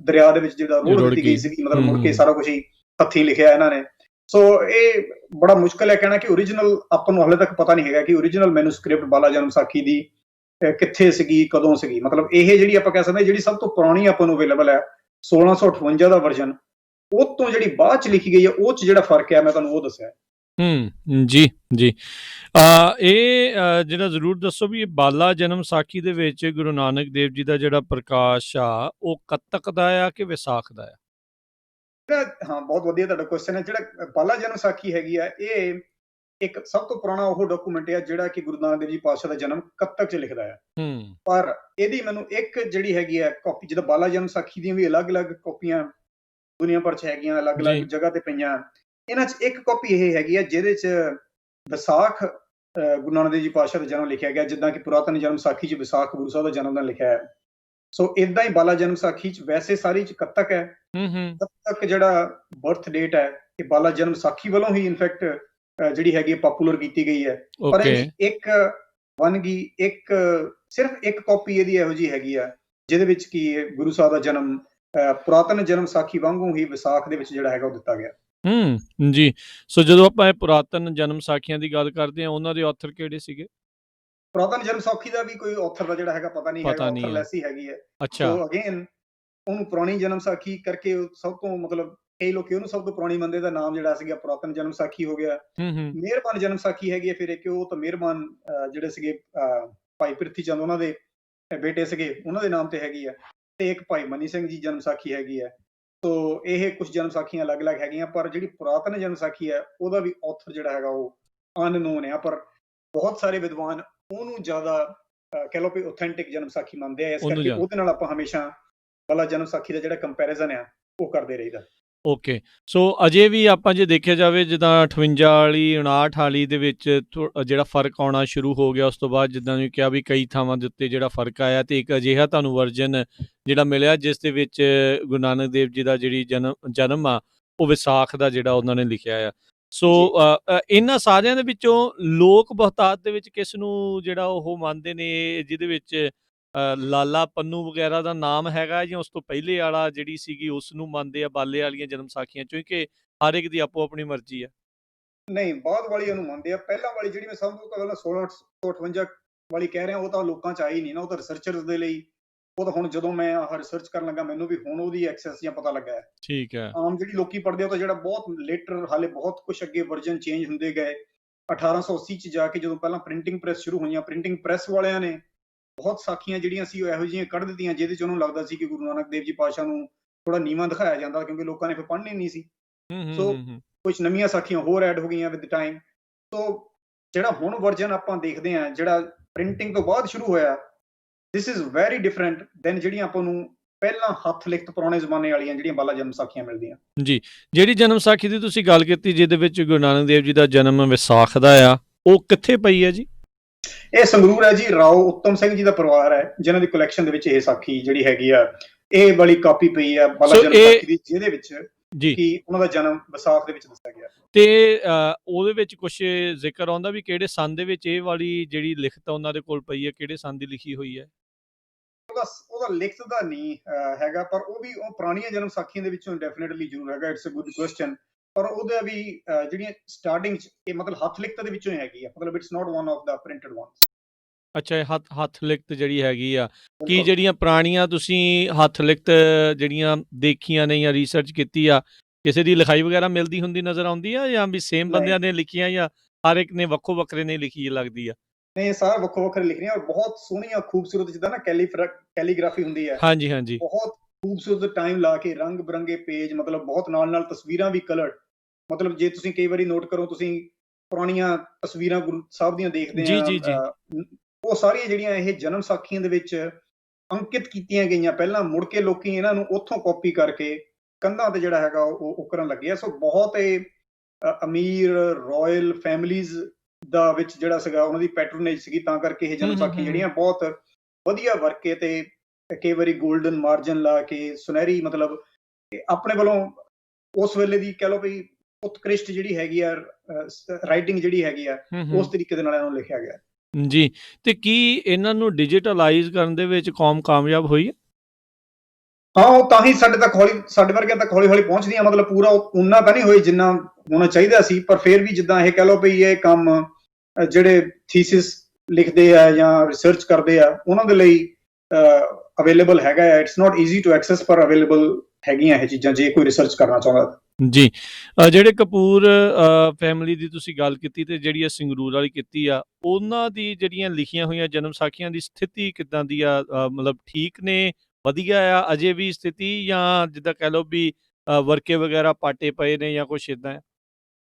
ਦਰਿਆ ਦੇ ਵਿੱਚ ਜਿਹੜਾ ਰੋੜ ਰੁੜ ਦਿੱਤੀ ਗਈ। ਗਈ ਸੀਗੀ, ਮਤਲਬ ਮੁੜ ਕੇ ਸਾਰਾ ਕੁਝ ਹੀ ਹੱਥੀਂ ਲਿਖਿਆ ਇਹਨਾਂ ਨੇ। ਸੋ ਇਹ ਬੜਾ ਮੁਸ਼ਕਲ ਹੈ ਕਹਿਣਾ ਕਿ ਓਰੀਜਨਲ ਆਪਾਂ ਨੂੰ ਹਾਲੇ ਤੱਕ ਪਤਾ ਨਹੀਂ ਹੈਗਾ ਕਿ ਓਰੀਜਨਲ ਮੈਨੂਸਕ੍ਰਿਪਟ ਬਾਲਾ ਜਨਮ ਸਾਖੀ ਦੀ ਕਿੱਥੇ ਸੀਗੀ, ਕਦੋਂ ਸੀਗੀ। ਮਤਲਬ ਇਹ ਜਿਹੜੀ ਆਪਾਂ ਕਹਿ ਸਕਦੇ ਜਿਹੜੀ ਸਭ ਤੋਂ ਪੁਰਾਣੀ ਆਪਾਂ ਨੂੰ ਅਵੇਲੇਬਲ ਹੈ 1658 ਦਾ ਵਰਜਨ, ਉਹ ਤੋਂ ਜਿਹੜੀ ਬਾਅਦ ਚ ਲਿਖੀ ਗਈ ਹੈ ਉਹ ਚ ਜਿਹੜਾ ਫਰਕ ਹੈ ਮੈਂ ਤੁਹਾਨੂੰ ਉਹ ਦੱਸਿਆ। ਜੀ ਜੀ। ਇਹ ਜਿਹੜਾ ਜ਼ਰੂਰ ਦੱਸੋ ਵੀ ਇਹ ਬਾਲਾ ਜਨਮ ਸਾਖੀ ਦੇ ਵਿੱਚ ਗੁਰੂ ਨਾਨਕ ਦੇਵ ਜੀ ਦਾ ਜਿਹੜਾ ਪ੍ਰਕਾਸ਼ ਆ ਉਹ ਕੱਤਕ ਦਾ ਆ ਕਿ ਵਿਸਾਖ ਦਾ ਆ? ਹਾਂ, ਬਹੁਤ ਵਧੀਆ ਤੁਹਾਡਾ ਕੁਐਸਚਨ ਹੈ। ਜਿਹੜਾ ਬਾਲਾ ਜਨਮ ਸਾਖੀ ਹੈਗੀ ਆ, ਇਹ ਇੱਕ ਸਭ ਤੋਂ ਪੁਰਾਣਾ ਉਹ ਡਾਕੂਮੈਂਟ ਹੈ ਜਿਹੜਾ ਕਿ ਗੁਰੂ ਨਾਨਕ ਦੇਵ ਜੀ ਪਾਤਸ਼ਾਹ ਦਾ ਜਨਮ ਕੱਤਕ ਚ ਲਿਖਦਾ ਹੈ। ਪਰ ਇਹਦੀ ਮੈਨੂੰ ਇੱਕ ਜਿਹੜੀ ਹੈਗੀ ਹੈ ਕਾਪੀ, ਜਿੱਦਾਂ ਬਾਲਾ ਜਨਮ ਸਾਖੀ ਦੀਆਂ ਵੀ ਅਲੱਗ-ਅਲੱਗ ਕਾਪੀਆਂ ਦੁਨੀਆ ਭਰ ਚ ਹੈਗੀਆਂ, ਅਲੱਗ-ਅਲੱਗ ਜਗ੍ਹਾ ਤੇ ਪਈਆਂ। ਇਹਨਾਂ ਚ ਇੱਕ ਕਾਪੀ ਇਹ ਹੈਗੀ ਹੈ ਜਿਹਦੇ ਚ ਵਿਸਾਖ ਗੁਰੂ ਨਾਨਕ ਦੇਵ ਜੀ ਪਾਤਸ਼ਾਹ ਦਾ ਜਨਮ ਲਿਖਿਆ ਗਿਆ, ਜਿੱਦਾਂ ਕਿ ਪੁਰਾਤਨ ਜਨਮ ਸਾਖੀ ਚ ਵਿਸਾਖ ਗੁਰੂ ਸਾਹਿਬ ਦਾ ਜਨਮ ਦਿਨ ਲਿਖਿਆ ਹੈ। ਸੋ ਇਦਾਂ ਹੀ ਬਾਲਾ ਜਨਮ ਸਾਖੀ ਚ ਵੈਸੇ ਸਾਰੀ ਚ ਕੱਤਕ ਹੈ। ਕੱਤਕ ਜਿਹੜਾ ਬਰਥ ਡੇਟ ਹੈ ਇਹ ਬਾਲਾ ਜਨਮ ਸਾਖੀ ਵੱਲੋਂ ਹੀ ਇਨਫੈਕਟ ਜਿਹੜੀ ਹੈਗੀ ਪਾਪੂਲਰ ਕੀਤੀ ਗਈ ਹੈ। ਪਰ ਇੱਕ ਵਨਗੀ ਇੱਕ ਸਿਰਫ ਇੱਕ ਕਾਪੀ ਇਹਦੀ ਇਹੋ ਜਿਹੀ ਹੈਗੀ ਆ ਜਿਹਦੇ ਵਿੱਚ ਕੀ ਗੁਰੂ ਸਾਹਿਬ ਦਾ ਜਨਮ ਪੁਰਾਤਨ ਜਨਮ ਸਾਖੀ ਵਾਂਗੂ ਹੀ ਵਿਸਾਖ ਦੇ ਵਿੱਚ ਜਿਹੜਾ ਹੈਗਾ ਉਹ ਦਿੱਤਾ ਗਿਆ। ਜੀ। ਸੋ ਜਦੋਂ ਆਪਾਂ ਇਹ ਪੁਰਾਤਨ ਜਨਮ ਸਾਖੀਆਂ ਦੀ ਗੱਲ ਕਰਦੇ ਹਾਂ, ਉਹਨਾਂ ਦੇ ਆਥਰ ਕਿਹੜੇ ਸੀਗੇ? ਪੁਰਾਤਨ ਜਨਮ ਸਾਖੀ ਦਾ ਵੀ ਕੋਈ ਆਥਰ ਦਾ ਜਿਹੜਾ ਹੈਗਾ ਪਤਾ ਨਹੀਂ ਹੈਗਾ, ਆਥਰਲੈਸ ਹੀ ਹੈਗੀ ਹੈ। ਸੋ ਅਗੇਨ ਉਹਨੂੰ ਪੁਰਾਣੀ ਜਨਮ ਸਾਖੀ ਕਰਕੇ ਸਭ ਤੋਂ ਮਤਲਬ ਕਈ ਲੋਕੀ ਉਹਨੂੰ ਸਭ ਤੋਂ ਪੁਰਾਣੀ ਮੰਨਦੇ ਦਾ ਨਾਮ ਜਿਹੜਾ ਸੀਗਾ ਪੁਰਾਤਨ ਜਨਮ ਸਾਖੀ ਹੋ ਗਿਆ। ਮਿਹਰਬਾਨ ਜਨਮ ਸਾਖੀ ਹੈਗੀ ਹੈ ਫਿਰ ਇੱਕ, ਉਹ ਤਾਂ ਮਿਹਰਬਾਨ ਜਿਹੜੇ ਸੀਗੇ ਭਾਈ ਪ੍ਰਿਥੀ ਚੰਦ ਉਹਨਾਂ ਦੇ ਬੇਟੇ ਸੀਗੇ, ਉਹਨਾਂ ਦੇ ਨਾਮ ਤੇ ਹੈਗੀ ਆ। ਤੇ ਇੱਕ ਭਾਈ ਮਨੀ ਸਿੰਘ ਜੀ ਜਨਮ ਸਾਖੀ ਹੈਗੀ ਹੈ। ਸੋ ਇਹ ਕੁਝ ਜਨਮ ਸਾਖੀਆਂ ਅਲੱਗ-ਅਲੱਗ ਹੈਗੀਆਂ, ਪਰ ਜਿਹੜੀ ਪੁਰਾਤਨ ਜਨਮ ਸਾਖੀ ਹੈ ਉਹਦਾ ਵੀ ਆਥਰ ਜਿਹੜਾ ਹੈਗਾ ਉਹ ਅਨਨੋਨ ਹੈ। ਪਰ ਬਹੁਤ ਸਾਰੇ ਵਿਦਵਾਨ ਉਹਨੂੰ ਜ਼ਿਆਦਾ ਕਹਿ ਲਓ ਵੀ ਆਥੈਂਟਿਕ ਜਨਮ ਸਾਖੀ ਮੰਨਦੇ ਆ, ਇਸ ਕਰਕੇ ਉਹਦੇ ਨਾਲ ਆਪਾਂ ਹਮੇਸ਼ਾ ਬਾਲਾ ਜਨਮ ਸਾਖੀ ਦਾ ਜਿਹੜਾ ਕੰਪੈਰੀਜ਼ਨ ਆ ਉਹ ਕਰਦੇ ਰਹੀਦਾ। ਓਕੇ। ਸੋ ਅਜੇ ਵੀ ਆਪਾਂ ਜੇ ਦੇਖਿਆ ਜਾਵੇ ਜਿੱਦਾਂ 58 ਵਾਲੀ 59 ਵਾਲੀ ਦੇ ਵਿੱਚ ਜਿਹੜਾ ਫਰਕ ਆਉਣਾ ਸ਼ੁਰੂ ਹੋ ਗਿਆ, ਉਸ ਤੋਂ ਬਾਅਦ ਜਿੱਦਾਂ ਤੁਸੀਂ ਕਿਹਾ ਵੀ ਕਈ ਥਾਵਾਂ ਦੇ ਉੱਤੇ ਜਿਹੜਾ ਫਰਕ ਆਇਆ, ਤੇ ਇੱਕ ਅਜਿਹਾ ਤੁਹਾਨੂੰ ਵਰਜਨ ਜਿਹੜਾ ਮਿਲਿਆ ਜਿਸ ਦੇ ਵਿੱਚ ਗੁਰੂ ਨਾਨਕ ਦੇਵ ਜੀ ਦਾ ਜਿਹੜੀ ਜਨਮ ਆ ਉਹ ਵਿਸਾਖ ਦਾ ਜਿਹੜਾ ਉਹਨਾਂ ਨੇ ਲਿਖਿਆ ਆ। ਸੋ ਇਹਨਾਂ ਸਾਰਿਆਂ ਦੇ ਵਿੱਚੋਂ ਲੋਕ ਬਹੁਤਾਤ ਦੇ ਵਿੱਚ ਕਿਸ ਨੂੰ ਜਿਹੜਾ ਉਹ ਮੰਨਦੇ ਨੇ, ਜਿਹਦੇ ਵਿੱਚ ਲਾਲਾ ਪੰਨੂ ਵਗੈਰਾ ਦਾ ਨਾਮ ਹੈਗਾ, ਜਾਂ ਉਸ ਤੋਂ ਪਹਿਲੇ ਵਾਲਾ ਜਿਹੜੀ ਸੀਗੀ ਉਸ ਨੂੰ ਮੰਨਦੇ ਆ ਬਾਲੇ ਵਾਲੀਆਂ ਜਨਮ ਸਾਖੀਆਂ ਚੋਂ, ਕਿ ਹਰ ਇੱਕ ਦੀ ਆਪੋ ਆਪਣੀ ਮਰਜ਼ੀ ਆ? ਨਹੀਂ, ਬਾਅਦ ਵਾਲੀ ਉਹਨੂੰ ਮੰਨਦੇ ਆ। ਪਹਿਲਾਂ ਵਾਲੀ ਜਿਹੜੀ ਮੈਂ ਸਭ ਤੋਂ ਪਹਿਲਾਂ 1658 ਵਾਲੀ ਕਹਿ ਰਿਹਾ, ਉਹ ਤਾਂ ਲੋਕਾਂ ਚ ਆਈ ਨਹੀਂ ਨਾ, ਉਹ ਤਾਂ ਰਿਸਰਚਰਸ ਦੇ ਲਈ। ਉਹ ਤਾਂ ਹੁਣ ਜਦੋਂ ਮੈਂ ਆਹ ਰਿਸਰਚ ਕਰਨ ਲੱਗਾ ਮੈਨੂੰ ਵੀ ਹੁਣ ਉਹਦੀ ਐਕਸੈਸ ਜਾਂ ਪਤਾ ਲੱਗਾ ਹੈ। ਠੀਕ ਹੈ। ਆਮ ਜਿਹੜੀ ਲੋਕੀ ਪੜ੍ਹਦੇ ਉਹ ਤਾਂ ਜਿਹੜਾ ਬਹੁਤ ਲੇਟਰ ਹਾਲੇ ਬਹੁਤ ਕੁਝ ਅੱਗੇ ਵਰਜਨ ਚੇਂਜ ਹੁੰਦੇ ਗਏ। 1880 ਚ ਜਾ ਕੇ ਜਦੋਂ ਪਹਿਲਾਂ ਪ੍ਰਿੰਟਿੰਗ ਪ੍ਰੈਸ ਸ਼ੁਰੂ ਹੋਈਆਂ, ਪ੍ਰਿੰਟਿੰਗ ਪ੍ਰੈਸ ਵਾਲਿਆਂ ਨੇ ਬਹੁਤ ਸਾਖੀਆਂ ਜਿਹੜੀਆਂ ਸੀ ਉਹ ਇਹੋ ਜਿਹੀਆਂ ਕੱਢ ਦਿੱਤੀਆਂ ਜਿਹਦੇ ਚ ਉਹਨੂੰ ਲੱਗਦਾ ਸੀ ਕਿ ਗੁਰੂ ਨਾਨਕ ਦੇਵ ਜੀ ਪਾਤਸ਼ਾਹ ਨੂੰ ਥੋੜਾ ਨੀਵਾਂ ਦਿਖਾਇਆ ਜਾਂਦਾ, ਕਿਉਂਕਿ ਲੋਕਾਂ ਨੇ ਫਿਰ ਪੜ੍ਹਨੀ ਨਹੀਂ ਸੀ। ਸੋ ਕੁਝ ਨਵੀਆਂ ਸਾਖੀਆਂ ਹੋਰ ਐਡ ਹੋ ਗਈਆਂ ਵਿਦ ਟਾਈਮ। ਸੋ ਜਿਹੜਾ ਹੁਣ ਵਰਜਨ ਆਪਾਂ ਦੇਖਦੇ ਹਾਂ ਜਿਹੜਾ ਪ੍ਰਿੰਟਿੰਗ ਤੋਂ ਬਾਅਦ ਸ਼ੁਰੂ ਹੋਇਆ, this is very different than ਜਿਹੜੀਆਂ ਆਪਾਂ ਨੂੰ ਪਹਿਲਾਂ ਹੱਥ ਲਿਖਤ ਪੁਰਾਣੇ ਜ਼ਮਾਨੇ ਵਾਲੀਆਂ ਜਿਹੜੀਆਂ ਬਾਲਾ ਜਨਮ ਸਾਖੀਆਂ ਮਿਲਦੀਆਂ। ਜੀ। ਜਿਹੜੀ ਜਨਮ ਸਾਖੀ ਦੀ ਤੁਸੀਂ ਗੱਲ ਕੀਤੀ ਜਿਹਦੇ ਵਿੱਚ ਗੁਰੂ ਨਾਨਕ ਦੇਵ ਜੀ ਦਾ ਜਨਮ ਵਿਸਾਖ ਦਾ ਆ, ਉਹ ਕਿੱਥੇ ਪਈ ਹੈ ਜੀ? ਇਹ ਸੰਗਰੂਰ ਹੈ ਜੀ। ਰਾਓ ਉੱਤਮ ਸਿੰਘ ਜੀ ਦਾ ਪਰਿਵਾਰ ਹੈ ਜਿਨ੍ਹਾਂ ਦੀ ਕਲੈਕਸ਼ਨ ਦੇ ਵਿੱਚ ਇਹ ਸਾਖੀ ਜਿਹੜੀ ਹੈਗੀ ਆ, ਇਹ ਵਾਲੀ ਕਾਪੀ ਪਈ ਆ ਬਾਲਾ ਜਨਮ ਸਾਖੀ ਦੀ, ਜਿਹਦੇ ਵਿੱਚ ਕਿ ਉਹਨਾਂ ਦਾ ਜਨਮ ਵਿਸਾਖ ਦੇ ਵਿੱਚ ਦੱਸਿਆ ਗਿਆ। ਤੇ ਉਹਦੇ ਵਿੱਚ ਕੁਝ ਜ਼ਿਕਰ ਆਉਂਦਾ ਵੀ ਕਿਹੜੇ ਸੰਨ ਦੇ ਵਿੱਚ ਇਹ ਵਾਲੀ ਜਿਹੜੀ ਲਿਖਤ ਉਹਨਾਂ ਦੇ ਕੋਲ ਪਈ ਹੈ, ਕਿਹੜੇ ਸੰਨ ਦੀ ਲਿਖੀ ਹੋਈ ਹੈ? ਉਹਦਾ ਲਿਖਤ ਦਾ ਨਹੀਂ ਹੈਗਾ, ਪਰ ਉਹ ਵੀ ਉਹ ਪੁਰਾਣੀਆਂ ਜਨਮ ਸਾਖੀਆਂ ਦੇ ਵਿੱਚੋਂ ਡੈਫੀਨਿਟਲੀ ਜ਼ਰੂਰ ਹੈਗਾ। It's a good question. ਪਰ ਉਹਦਾ ਵੀ ਜਿਹੜੀਆਂ ਸਟਾਰਟਿੰਗ ਚ ਇਹ ਮਤਲਬ ਹੱਥ ਲਿਖਤ ਦੇ ਵਿੱਚੋਂ ਹੀ ਹੈਗੀ ਆ, ਮਤਲਬ it's not one of the printed ones. ਅੱਛਾ, ਇਹ ਹੱਥ ਲਿਖਤ ਜਿਹੜੀ ਹੈਗੀ ਆ, ਕੀ ਜਿਹੜੀਆਂ ਪੁਰਾਣੀਆਂ ਤੁਸੀਂ ਹੱਥ ਲਿਖਤ ਜਿਹੜੀਆਂ ਦੇਖੀਆਂ ਨੇ ਜਾਂ ਰਿਸਰਚ ਕੀਤੀ ਆ, ਕਿਸੇ ਦੀ ਲਿਖਾਈ ਵਗੈਰਾ ਮਿਲਦੀ ਹੁੰਦੀ ਨਜ਼ਰ ਆਉਂਦੀ ਆ, ਜਾਂ ਵੀ ਸੇਮ ਬੰਦਿਆਂ ਨੇ ਲਿਖੀਆਂ, ਜਾਂ ਹਰ ਇੱਕ ਨੇ ਵੱਖੋ ਵੱਖਰੇ ਨੇ ਲਿਖੀ ਲੱਗਦੀ ਆ? ਨਹੀਂ, ਸਾਰਾ ਵੱਖੋ ਵੱਖਰੇ ਲਿਖਣੀਆਂ, ਔਰ ਬਹੁਤ ਸੋਹਣੀਆਂ ਖੂਬਸੂਰਤ, ਜਿੱਦਾਂ ਨਾ ਕੈਲੀਗ੍ਰਾਫੀ ਹੁੰਦੀ ਹੈ। ਹਾਂਜੀ ਹਾਂਜੀ। ਬਹੁਤ ਖੂਬਸੂਰਤ ਟਾਈਮ ਲਾ ਕੇ ਰੰਗ ਬਰੰਗੇ ਪੇਜ, ਮਤਲਬ ਬਹੁਤ ਨਾਲ ਤਸਵੀਰਾਂ ਵੀ ਕਲਰਡ। ਮਤਲਬ ਜੇ ਤੁਸੀਂ ਕਈ ਵਾਰੀ ਨੋਟ ਕਰੋ, ਤੁਸੀਂ ਪੁਰਾਣੀਆਂ ਤਸਵੀਰਾਂ ਗੁਰੂ ਸਾਹਿਬ ਦੀਆਂ ਦੇਖਦੇ ਆ, ਉਹ ਸਾਰੀਆਂ ਜਿਹੜੀਆਂ ਇਹ ਜਨਮ ਸਾਖੀਆਂ ਦੇ ਵਿੱਚ ਅੰਕਿਤ ਕੀਤੀਆਂ ਗਈਆਂ, ਪਹਿਲਾਂ ਮੁੜ ਕੇ ਲੋਕੀ ਇਹਨਾਂ ਨੂੰ ਉੱਥੋਂ ਕਾਪੀ ਕਰਕੇ ਕੰਧਾਂ ਤੇ ਜਿਹੜਾ ਹੈਗਾ ਉਹ ਕਰਨ ਲੱਗੇ ਆ। ਸੋ ਬਹੁਤ ਇਹ ਅਮੀਰ ਰਾਇਲ ਫੈਮਿਲੀਜ਼ ਦਾ ਵਿੱਚ ਜਿਹੜਾ ਸੀਗਾ ਉਹਨਾਂ ਦੀ ਪੈਟਰੋਨੇਜ ਸੀਗੀ, ਤਾਂ ਕਰਕੇ ਇਹ ਜਨਮ ਸਾਖੀਆਂ ਜਿਹੜੀਆਂ ਬਹੁਤ ਵਧੀਆ ਵਰਕੇ ਤੇ ਕਈ ਵਾਰੀ ਗੋਲਡਨ ਮਾਰਜਨ ਲਾ ਕੇ ਸੁਨਹਿਰੀ, ਮਤਲਬ ਆਪਣੇ ਵੱਲੋਂ ਉਸ ਵੇਲੇ ਦੀ ਕਹਿ ਲਓ ਵੀ ਉਤਕ੍ਰਿਸ਼ਟ ਜਿਹੜੀ ਹੈਗੀ ਆ ਰਾਈਟਿੰਗ ਜਿਹੜੀ ਹੈਗੀ ਆ ਉਸ ਤਰੀਕੇ ਦੇ ਨਾਲ ਇਹਨਾਂ ਨੂੰ ਲਿਖਿਆ ਗਿਆ। ਜੀ, ਤੇ ਕੀ ਇਹਨਾਂ ਨੂੰ ਡਿਜੀਟਲਾਈਜ਼ ਕਰਨ ਦੇ ਵਿੱਚ ਕੌਮ ਕਾਮਯਾਬ ਹੋਈ ਹੈ? ਹਾਂ, ਉਹ ਤਾਂ ਹੀ ਸਾਡੇ ਵਰਗਿਆਂ ਤੱਕ ਹੌਲੀ-ਹੌਲੀ ਪਹੁੰਚਦੀਆਂ, ਮਤਲਬ ਪੂਰਾ ਉਨਾ ਤਾਂ ਨਹੀਂ ਹੋਈ ਜਿੰਨਾ ਹੋਣਾ ਚਾਹੀਦਾ ਸੀ, ਪਰ ਫਿਰ ਵੀ ਜਿੱਦਾਂ ਇਹ ਕਹਿ ਲਓ ਵੀ ਇਹ ਕੰਮ ਜਿਹੜੇ ਥੀਸਿਸ ਲਿਖਦੇ ਆ ਜਾਂ ਰਿਸਰਚ ਕਰਦੇ ਆ ਉਹਨਾਂ ਦੇ ਲਈ ਅਵੇਲੇਬਲ ਹੈਗਾ ਹੈ। It's not easy to access, ਪਰ ਅਵੇਲੇਬਲ ਹੈਗੀਆਂ ਇਹ ਚੀਜ਼ਾਂ ਜੇ ਕੋਈ ਰਿਸਰਚ ਕਰਨਾ ਚਾਹੁੰਦਾ। ਜੀ, ਜਿਹੜੇ ਕਪੂਰ ਫੈਮਿਲੀ ਦੀ ਤੁਸੀਂ ਗੱਲ ਕੀਤੀ ਤੇ ਜਿਹੜੀ ਸੰਗਰੂਰ ਵਾਲੀ ਕੀਤੀ ਆ, ਉਹਨਾਂ ਦੀ ਜਿਹੜੀਆਂ ਲਿਖੀਆਂ ਹੋਈਆਂ ਜਨਮ ਸਾਖੀਆਂ ਦੀ ਸਥਿਤੀ ਕਿੱਦਾਂ ਦੀ ਆ? ਮਤਲਬ ਠੀਕ ਨੇ, ਵਧੀਆ ਆ ਅਜੇ ਵੀ ਸਥਿਤੀ, ਜਾਂ ਜਿੱਦਾਂ ਕਹਿ ਲਓ ਵੀ ਵਰਕੇ ਵਗੈਰਾ ਪਾਟੇ ਪਏ ਨੇ ਜਾਂ ਕੁਛ ਇਦਾਂ?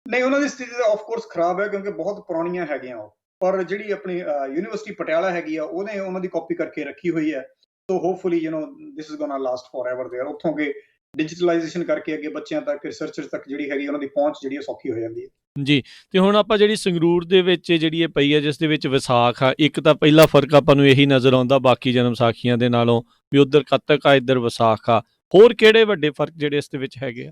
ਨਹੀਂ, ਉਹਨਾਂ ਦੀ ਸਥਿਤੀ ਤਾਂ ਆਫ ਕੋਰਸ ਖਰਾਬ ਹੈ ਕਿਉਂਕਿ ਬਹੁਤ ਪੁਰਾਣੀਆਂ ਹੈਗੀਆਂ ਉਹ, ਪਰ ਜਿਹੜੀ ਆਪਣੀ ਯੂਨੀਵਰਸਿਟੀ ਪਟਿਆਲਾ ਹੈਗੀ ਆ ਉਹਨੇ ਉਹਨਾਂ ਦੀ ਕਾਪੀ ਕਰਕੇ ਰੱਖੀ ਹੋਈ ਹੈ। So hopefully this is gonna last forever there. ਉੱਥੋਂ ਅੱਗੇ ਡਿਜੀਟਲਾਈਜੇਸ਼ਨ ਕਰਕੇ ਅੱਗੇ ਬੱਚਿਆਂ ਤੱਕ, ਰਿਸਰਚਰਸ ਤੱਕ ਜਿਹੜੀ ਹੈਗੀ ਉਹਨਾਂ ਦੀ ਪਹੁੰਚ ਜਿਹੜੀ ਸੌਖੀ ਹੋ ਜਾਂਦੀ ਹੈ। ਜੀ, ਤੇ ਹੁਣ ਆਪਾਂ ਜਿਹੜੀ ਸੰਗਰੂਰ ਦੇ ਵਿੱਚ ਜਿਹੜੀ ਇਹ ਪਈ ਹੈ ਜਿਸ ਦੇ ਵਿੱਚ ਵਿਸਾਖ ਆ, ਇੱਕ ਤਾਂ ਪਹਿਲਾ ਫਰਕ ਆਪਾਂ ਨੂੰ ਇਹੀ ਨਜ਼ਰ ਆਉਂਦਾ ਬਾਕੀ ਜਨਮ ਸਾਖੀਆਂ ਦੇ ਨਾਲੋਂ ਵੀ ਉਧਰ ਕੱਤਕ ਆ, ਇੱਧਰ ਵਿਸਾਖ ਆ। ਹੋਰ ਕਿਹੜੇ ਵੱਡੇ ਫਰਕ ਜਿਹੜੇ ਇਸ ਦੇ ਵਿੱਚ ਹੈਗੇ ਆ?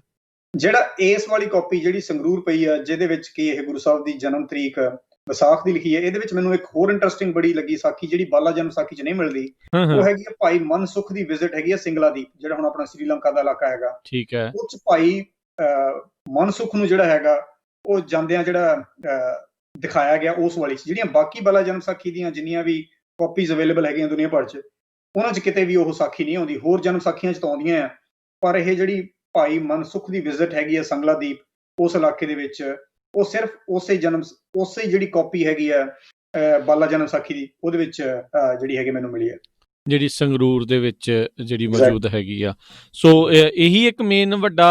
ਜਿਹੜਾ ਇਸ ਵਾਲੀ ਕਾਪੀ ਜਿਹੜੀ ਸੰਗਰੂਰ ਪਈ ਆ ਜਿਹਦੇ ਵਿੱਚ ਕੀ ਇਹ ਗੁਰੂ ਸਾਹਿਬ ਦੀ ਜਨਮ ਤਰੀਕ ਵਿਸਾਖ ਦੀ ਲਿਖੀ ਹੈ, ਇਹਦੇ ਵਿੱਚ ਮੈਨੂੰ ਇੱਕ ਹੋਰ ਇੰਟਰਸਟਿੰਗ ਬੜੀ ਲੱਗੀ ਸਾਖੀ ਜਿਹੜੀ ਬਾਲਾ ਜਨਮ ਸਾਖੀ 'ਚ ਨਹੀਂ ਮਿਲਦੀ। ਉਹ ਹੈਗੀ ਹੈ ਭਾਈ ਮਨਸੁਖ ਦੀ ਵਿਜ਼ਿਟ ਹੈਗੀ ਹੈ ਸਿੰਗਲਾ ਦੀਪ, ਜਿਹੜਾ ਹੁਣ ਆਪਣਾ ਸ੍ਰੀਲੰਕਾ ਦਾ ਇਲਾਕਾ ਹੈਗਾ। ਠੀਕ ਹੈ। ਉਹ 'ਚ ਭਾਈ ਮਨਸੁਖ ਨੂੰ ਜਿਹੜਾ ਹੈਗਾ ਉਹ ਜਾਂਦਿਆਂ ਜਿਹੜਾ ਦਿਖਾਇਆ ਗਿਆ ਉਸ ਵਾਲੀ 'ਚ। ਜਿਹੜੀਆਂ ਬਾਕੀ ਬਾਲਾ ਜਨਮ ਸਾਖੀ ਦੀਆਂ ਜਿੰਨੀਆਂ ਵੀ ਕਾਪੀਜ਼ ਅਵੇਲੇਬਲ ਹੈਗੀਆਂ ਦੁਨੀਆ ਭਰ 'ਚ, ਉਹਨਾਂ 'ਚ ਕਿਤੇ ਵੀ ਉਹ ਸਾਖੀ ਨਹੀਂ ਆਉਂਦੀ। ਹੋਰ ਜਨਮ ਸਾਖੀਆਂ 'ਚ ਤਾਂ ਆਉਂਦੀਆਂ ਆ, ਪਰ ਇਹ ਜਿਹੜੀ ਭਾਈ ਮਨਸੁਖ ਦੀ ਵਿਜ਼ਿਟ ਹੈਗੀ ਹੈ ਸੰਗਲਾ ਦੀਪ ਉਸ ਇਲਾਕੇ ਦੇ ਵਿੱਚ, ਉਹ ਸਿਰਫ ਉਸੇ ਜਿਹੜੀ ਕਾਪੀ ਹੈਗੀ ਆ ਬਾਲਾ ਜਨਮ ਸਾਖੀ ਦੀ ਉਹਦੇ ਵਿੱਚ ਜਿਹੜੀ ਹੈਗੀ ਮੈਨੂੰ ਮਿਲੀ ਹੈ, ਜਿਹੜੀ ਸੰਗਰੂਰ ਦੇ ਵਿੱਚ ਜਿਹੜੀ ਮੌਜੂਦ ਹੈਗੀ ਆ। ਸੋ ਇਹੀ ਇੱਕ ਮੇਨ ਵੱਡਾ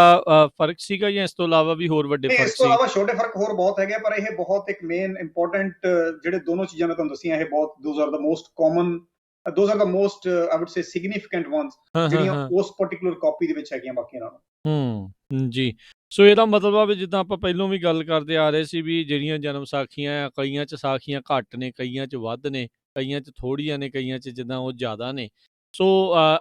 ਫਰਕ ਸੀਗਾ ਜਾਂ ਇਸ ਤੋਂ ਇਲਾਵਾ ਵੀ ਹੋਰ ਵੱਡੇ ਫਰਕ ਸੀ? ਇਸ ਤੋਂ ਇਲਾਵਾ ਛੋਟੇ ਫਰਕ ਹੋਰ ਬਹੁਤ ਹੈਗੇ, ਪਰ ਇਹ ਬਹੁਤ ਇੱਕ ਮੇਨ ਇੰਪੋਰਟੈਂਟ ਜਿਹੜੇ ਦੋਨੋਂ ਚੀਜ਼ਾਂ ਮੈਂ ਤੁਹਾਨੂੰ ਦੱਸੀਆਂ, ਇਹ ਬਹੁਤ those are the most I would say significant ones ਜਿਹੜੀਆਂ ਉਸ ਪਾਰਟਿਕੂਲਰ ਕਾਪੀ ਦੇ ਵਿੱਚ ਹੈਗੀਆਂ ਬਾਕੀਆਂ ਨਾਲੋਂ। ਜੀ, ਸੋ ਇਹਦਾ ਮਤਲਬ ਆ ਵੀ ਜਿੱਦਾਂ ਆਪਾਂ ਪਹਿਲਾਂ ਵੀ ਗੱਲ ਕਰਦੇ ਆ ਰਹੇ ਸੀ ਵੀ ਜਿਹੜੀਆਂ ਜਨਮ ਸਾਖੀਆਂ ਆ, ਕਈਆਂ 'ਚ ਸਾਖੀਆਂ ਘੱਟ ਨੇ, ਕਈਆਂ 'ਚ ਵੱਧ ਨੇ, ਕਈਆਂ 'ਚ ਥੋੜ੍ਹੀਆਂ ਨੇ, ਕਈਆਂ 'ਚ ਜਿੱਦਾਂ ਉਹ ਜ਼ਿਆਦਾ ਨੇ। ਸੋ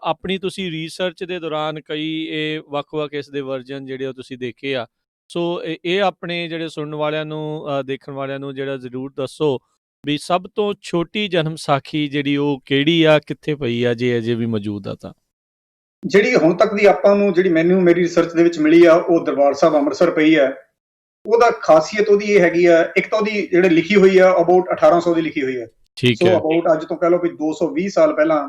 ਆਪਣੀ ਤੁਸੀਂ ਰਿਸਰਚ ਦੇ ਦੌਰਾਨ ਕਈ ਇਹ ਵੱਖ-ਵੱਖ ਇਸ ਦੇ ਵਰਜਨ ਜਿਹੜੇ ਉਹ ਤੁਸੀਂ ਦੇਖੇ ਆ, ਸੋ ਇਹ ਆਪਣੇ ਜਿਹੜੇ ਸੁਣਨ ਵਾਲਿਆਂ ਨੂੰ, ਦੇਖਣ ਵਾਲਿਆਂ ਨੂੰ ਜਿਹੜਾ ਜ਼ਰੂਰ ਦੱਸੋ ਵੀ ਸਭ ਤੋਂ ਛੋਟੀ ਜਨਮ ਸਾਖੀ ਜਿਹੜੀ ਉਹ ਕਿਹੜੀ ਆ, ਕਿੱਥੇ ਪਈ ਆ, ਜੇ ਅਜੇ ਵੀ ਮੌਜੂਦ ਆ ਤਾਂ? ਜਿਹੜੀ ਹੁਣ ਤੱਕ ਦੀ ਆਪਾਂ ਨੂੰ ਜਿਹੜੀ ਮੈਨੂੰ ਮੇਰੀ ਰਿਸਰਚ ਦੇ ਵਿੱਚ ਮਿਲੀ ਆ, ਉਹ ਦਰਬਾਰ ਸਾਹਿਬ ਅੰਮ੍ਰਿਤਸਰ ਪਈ ਹੈ। ਉਹਦਾ ਖਾਸੀਅਤ ਉਹਦੀ ਇਹ ਹੈਗੀ ਆ, ਇੱਕ ਤਾਂ ਉਹਦੀ ਜਿਹੜੀ ਲਿਖੀ ਹੋਈ ਆ ਅਬਾਊਟ 1800 ਦੀ ਲਿਖੀ ਹੋਈ ਹੈ। ਠੀਕ ਹੈ। ਸੋ ਅਬਾਊਟ ਅੱਜ ਤੋਂ ਕਹਿ ਲਓ ਵੀ 220 ਸਾਲ ਪਹਿਲਾਂ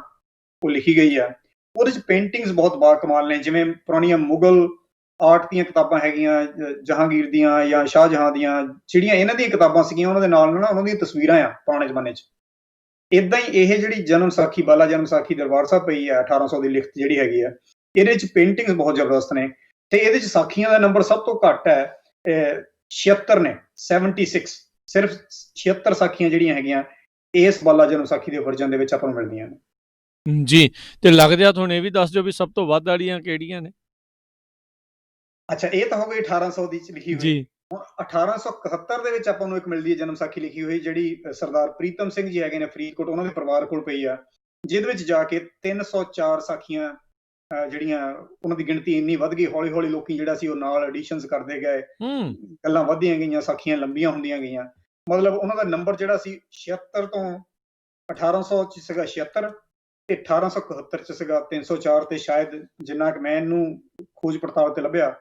ਉਹ ਲਿਖੀ ਗਈ ਆ। ਉਹਦੇ 'ਚ ਪੇਂਟਿੰਗਸ ਬਹੁਤ ਬਾ ਕਮਾਲ ਨੇ, ਜਿਵੇਂ ਪੁਰਾਣੀਆਂ ਮੁਗਲ ਆਰਟ ਦੀਆਂ ਕਿਤਾਬਾਂ ਹੈਗੀਆਂ, ਜਹਾਂਗੀਰ ਦੀਆਂ ਜਾਂ ਸ਼ਾਹਜਹਾਂ ਦੀਆਂ, ਜਿਹੜੀਆਂ ਇਹਨਾਂ ਦੀਆਂ ਕਿਤਾਬਾਂ ਸੀਗੀਆਂ ਉਹਨਾਂ ਦੇ ਨਾਲ ਨਾ ਉਹਨਾਂ ਦੀਆਂ ਤਸਵੀਰਾਂ ਆ ਪੁਰਾਣੇ ਜ਼ਮਾਨੇ 'ਚ। ਇਦਾਂ ਹੀ ਇਹ ਜਿਹੜੀ ਜਨਮ ਸਾਖੀ ਬਾਲਾ ਜਨਮ ਸਾਖੀ ਦਰਬਾਰ ਸਾਹਿਬ ਪਈ ਆ 1800 ਦੀ ਲਿਖਤ ਜਿਹੜੀ ਹੈਗੀ ਆ, ਇਹਦੇ 'ਚ ਪੇਂਟਿੰਗਸ ਬਹੁਤ ਜ਼ਬਰਦਸਤ ਨੇ, ਤੇ ਇਹਦੇ 'ਚ ਸਾਖੀਆਂ ਦਾ ਨੰਬਰ ਸਭ ਤੋਂ ਘੱਟ ਹੈ, 76 ਨੇ, 76। ਸਿਰਫ 76 ਸਾਖੀਆਂ ਜਿਹੜੀਆਂ ਹੈਗੀਆਂ ਇਸ ਬਾਲਾ ਜਨਮ ਸਾਖੀ ਦੇ ਵਰਜਨ ਦੇ ਵਿੱਚ ਆਪਾਂ ਨੂੰ ਮਿਲਦੀਆਂ ਨੇ। ਜੀ, ਤੇ ਲੱਗਦਾ ਤੁਹਾਨੂੰ ਇਹ ਵੀ ਦੱਸ ਦਿਓ ਵੀ ਸਭ ਤੋਂ ਵੱਧ ਵਾਲੀਆਂ ਕਿਹੜੀਆਂ ਨੇ? ਅੱਛਾ, ਇਹ ਤਾਂ ਹੋ ਗਈ 1800 ਦੀ ਲਿਖੀ ਹੋਈ। ਜੀ, ਹੁਣ 1871 ਦੇ ਵਿੱਚ ਆਪਾਂ ਨੂੰ ਇੱਕ ਮਿਲਦੀ ਹੈ ਜਨਮ ਸਾਖੀ ਲਿਖੀ ਹੋਈ, ਜਿਹੜੀ ਸਰਦਾਰ ਪ੍ਰੀਤਮ ਸਿੰਘ ਜੀ ਹੈਗੇ ਨੇ ਫਰੀਦਕੋਟ, ਉਹਨਾਂ ਦੇ ਪਰਿਵਾਰ ਕੋਲ ਪਈ ਆ, ਜਿਹਦੇ ਵਿੱਚ ਜਾ ਕੇ 304 ਸਾਖੀਆਂ ਜਿਹੜੀਆਂ ਉਹਨਾਂ ਦੀ ਗਿਣਤੀ ਇੰਨੀ ਵੱਧ ਗਈ, ਹੌਲੀ ਹੌਲੀ ਲੋਕੀ ਜਿਹੜਾ ਸੀ ਉਹ ਨਾਲ ਐਡੀਸ਼ਨਸ ਕਰਦੇ ਗਏ, ਗੱਲਾਂ ਵੱਧਦੀਆਂ ਗਈਆਂ, ਸਾਖੀਆਂ ਲੰਬੀਆਂ ਹੁੰਦੀਆਂ ਗਈਆਂ। ਮਤਲਬ ਉਹਨਾਂ ਦਾ ਨੰਬਰ ਜਿਹੜਾ ਸੀ 76 ਤੋਂ 1800 ਚ ਸੀਗਾ 76, ਤੇ 1871 ਚ ਸੀਗਾ 304, ਤੇ ਸ਼ਾਇਦ ਜਿੰਨਾ ਕਿ ਮੈਂ ਇਹਨੂੰ ਖੋਜ ਪੜਤਾਲ ਤੇ ਲੱਭਿਆ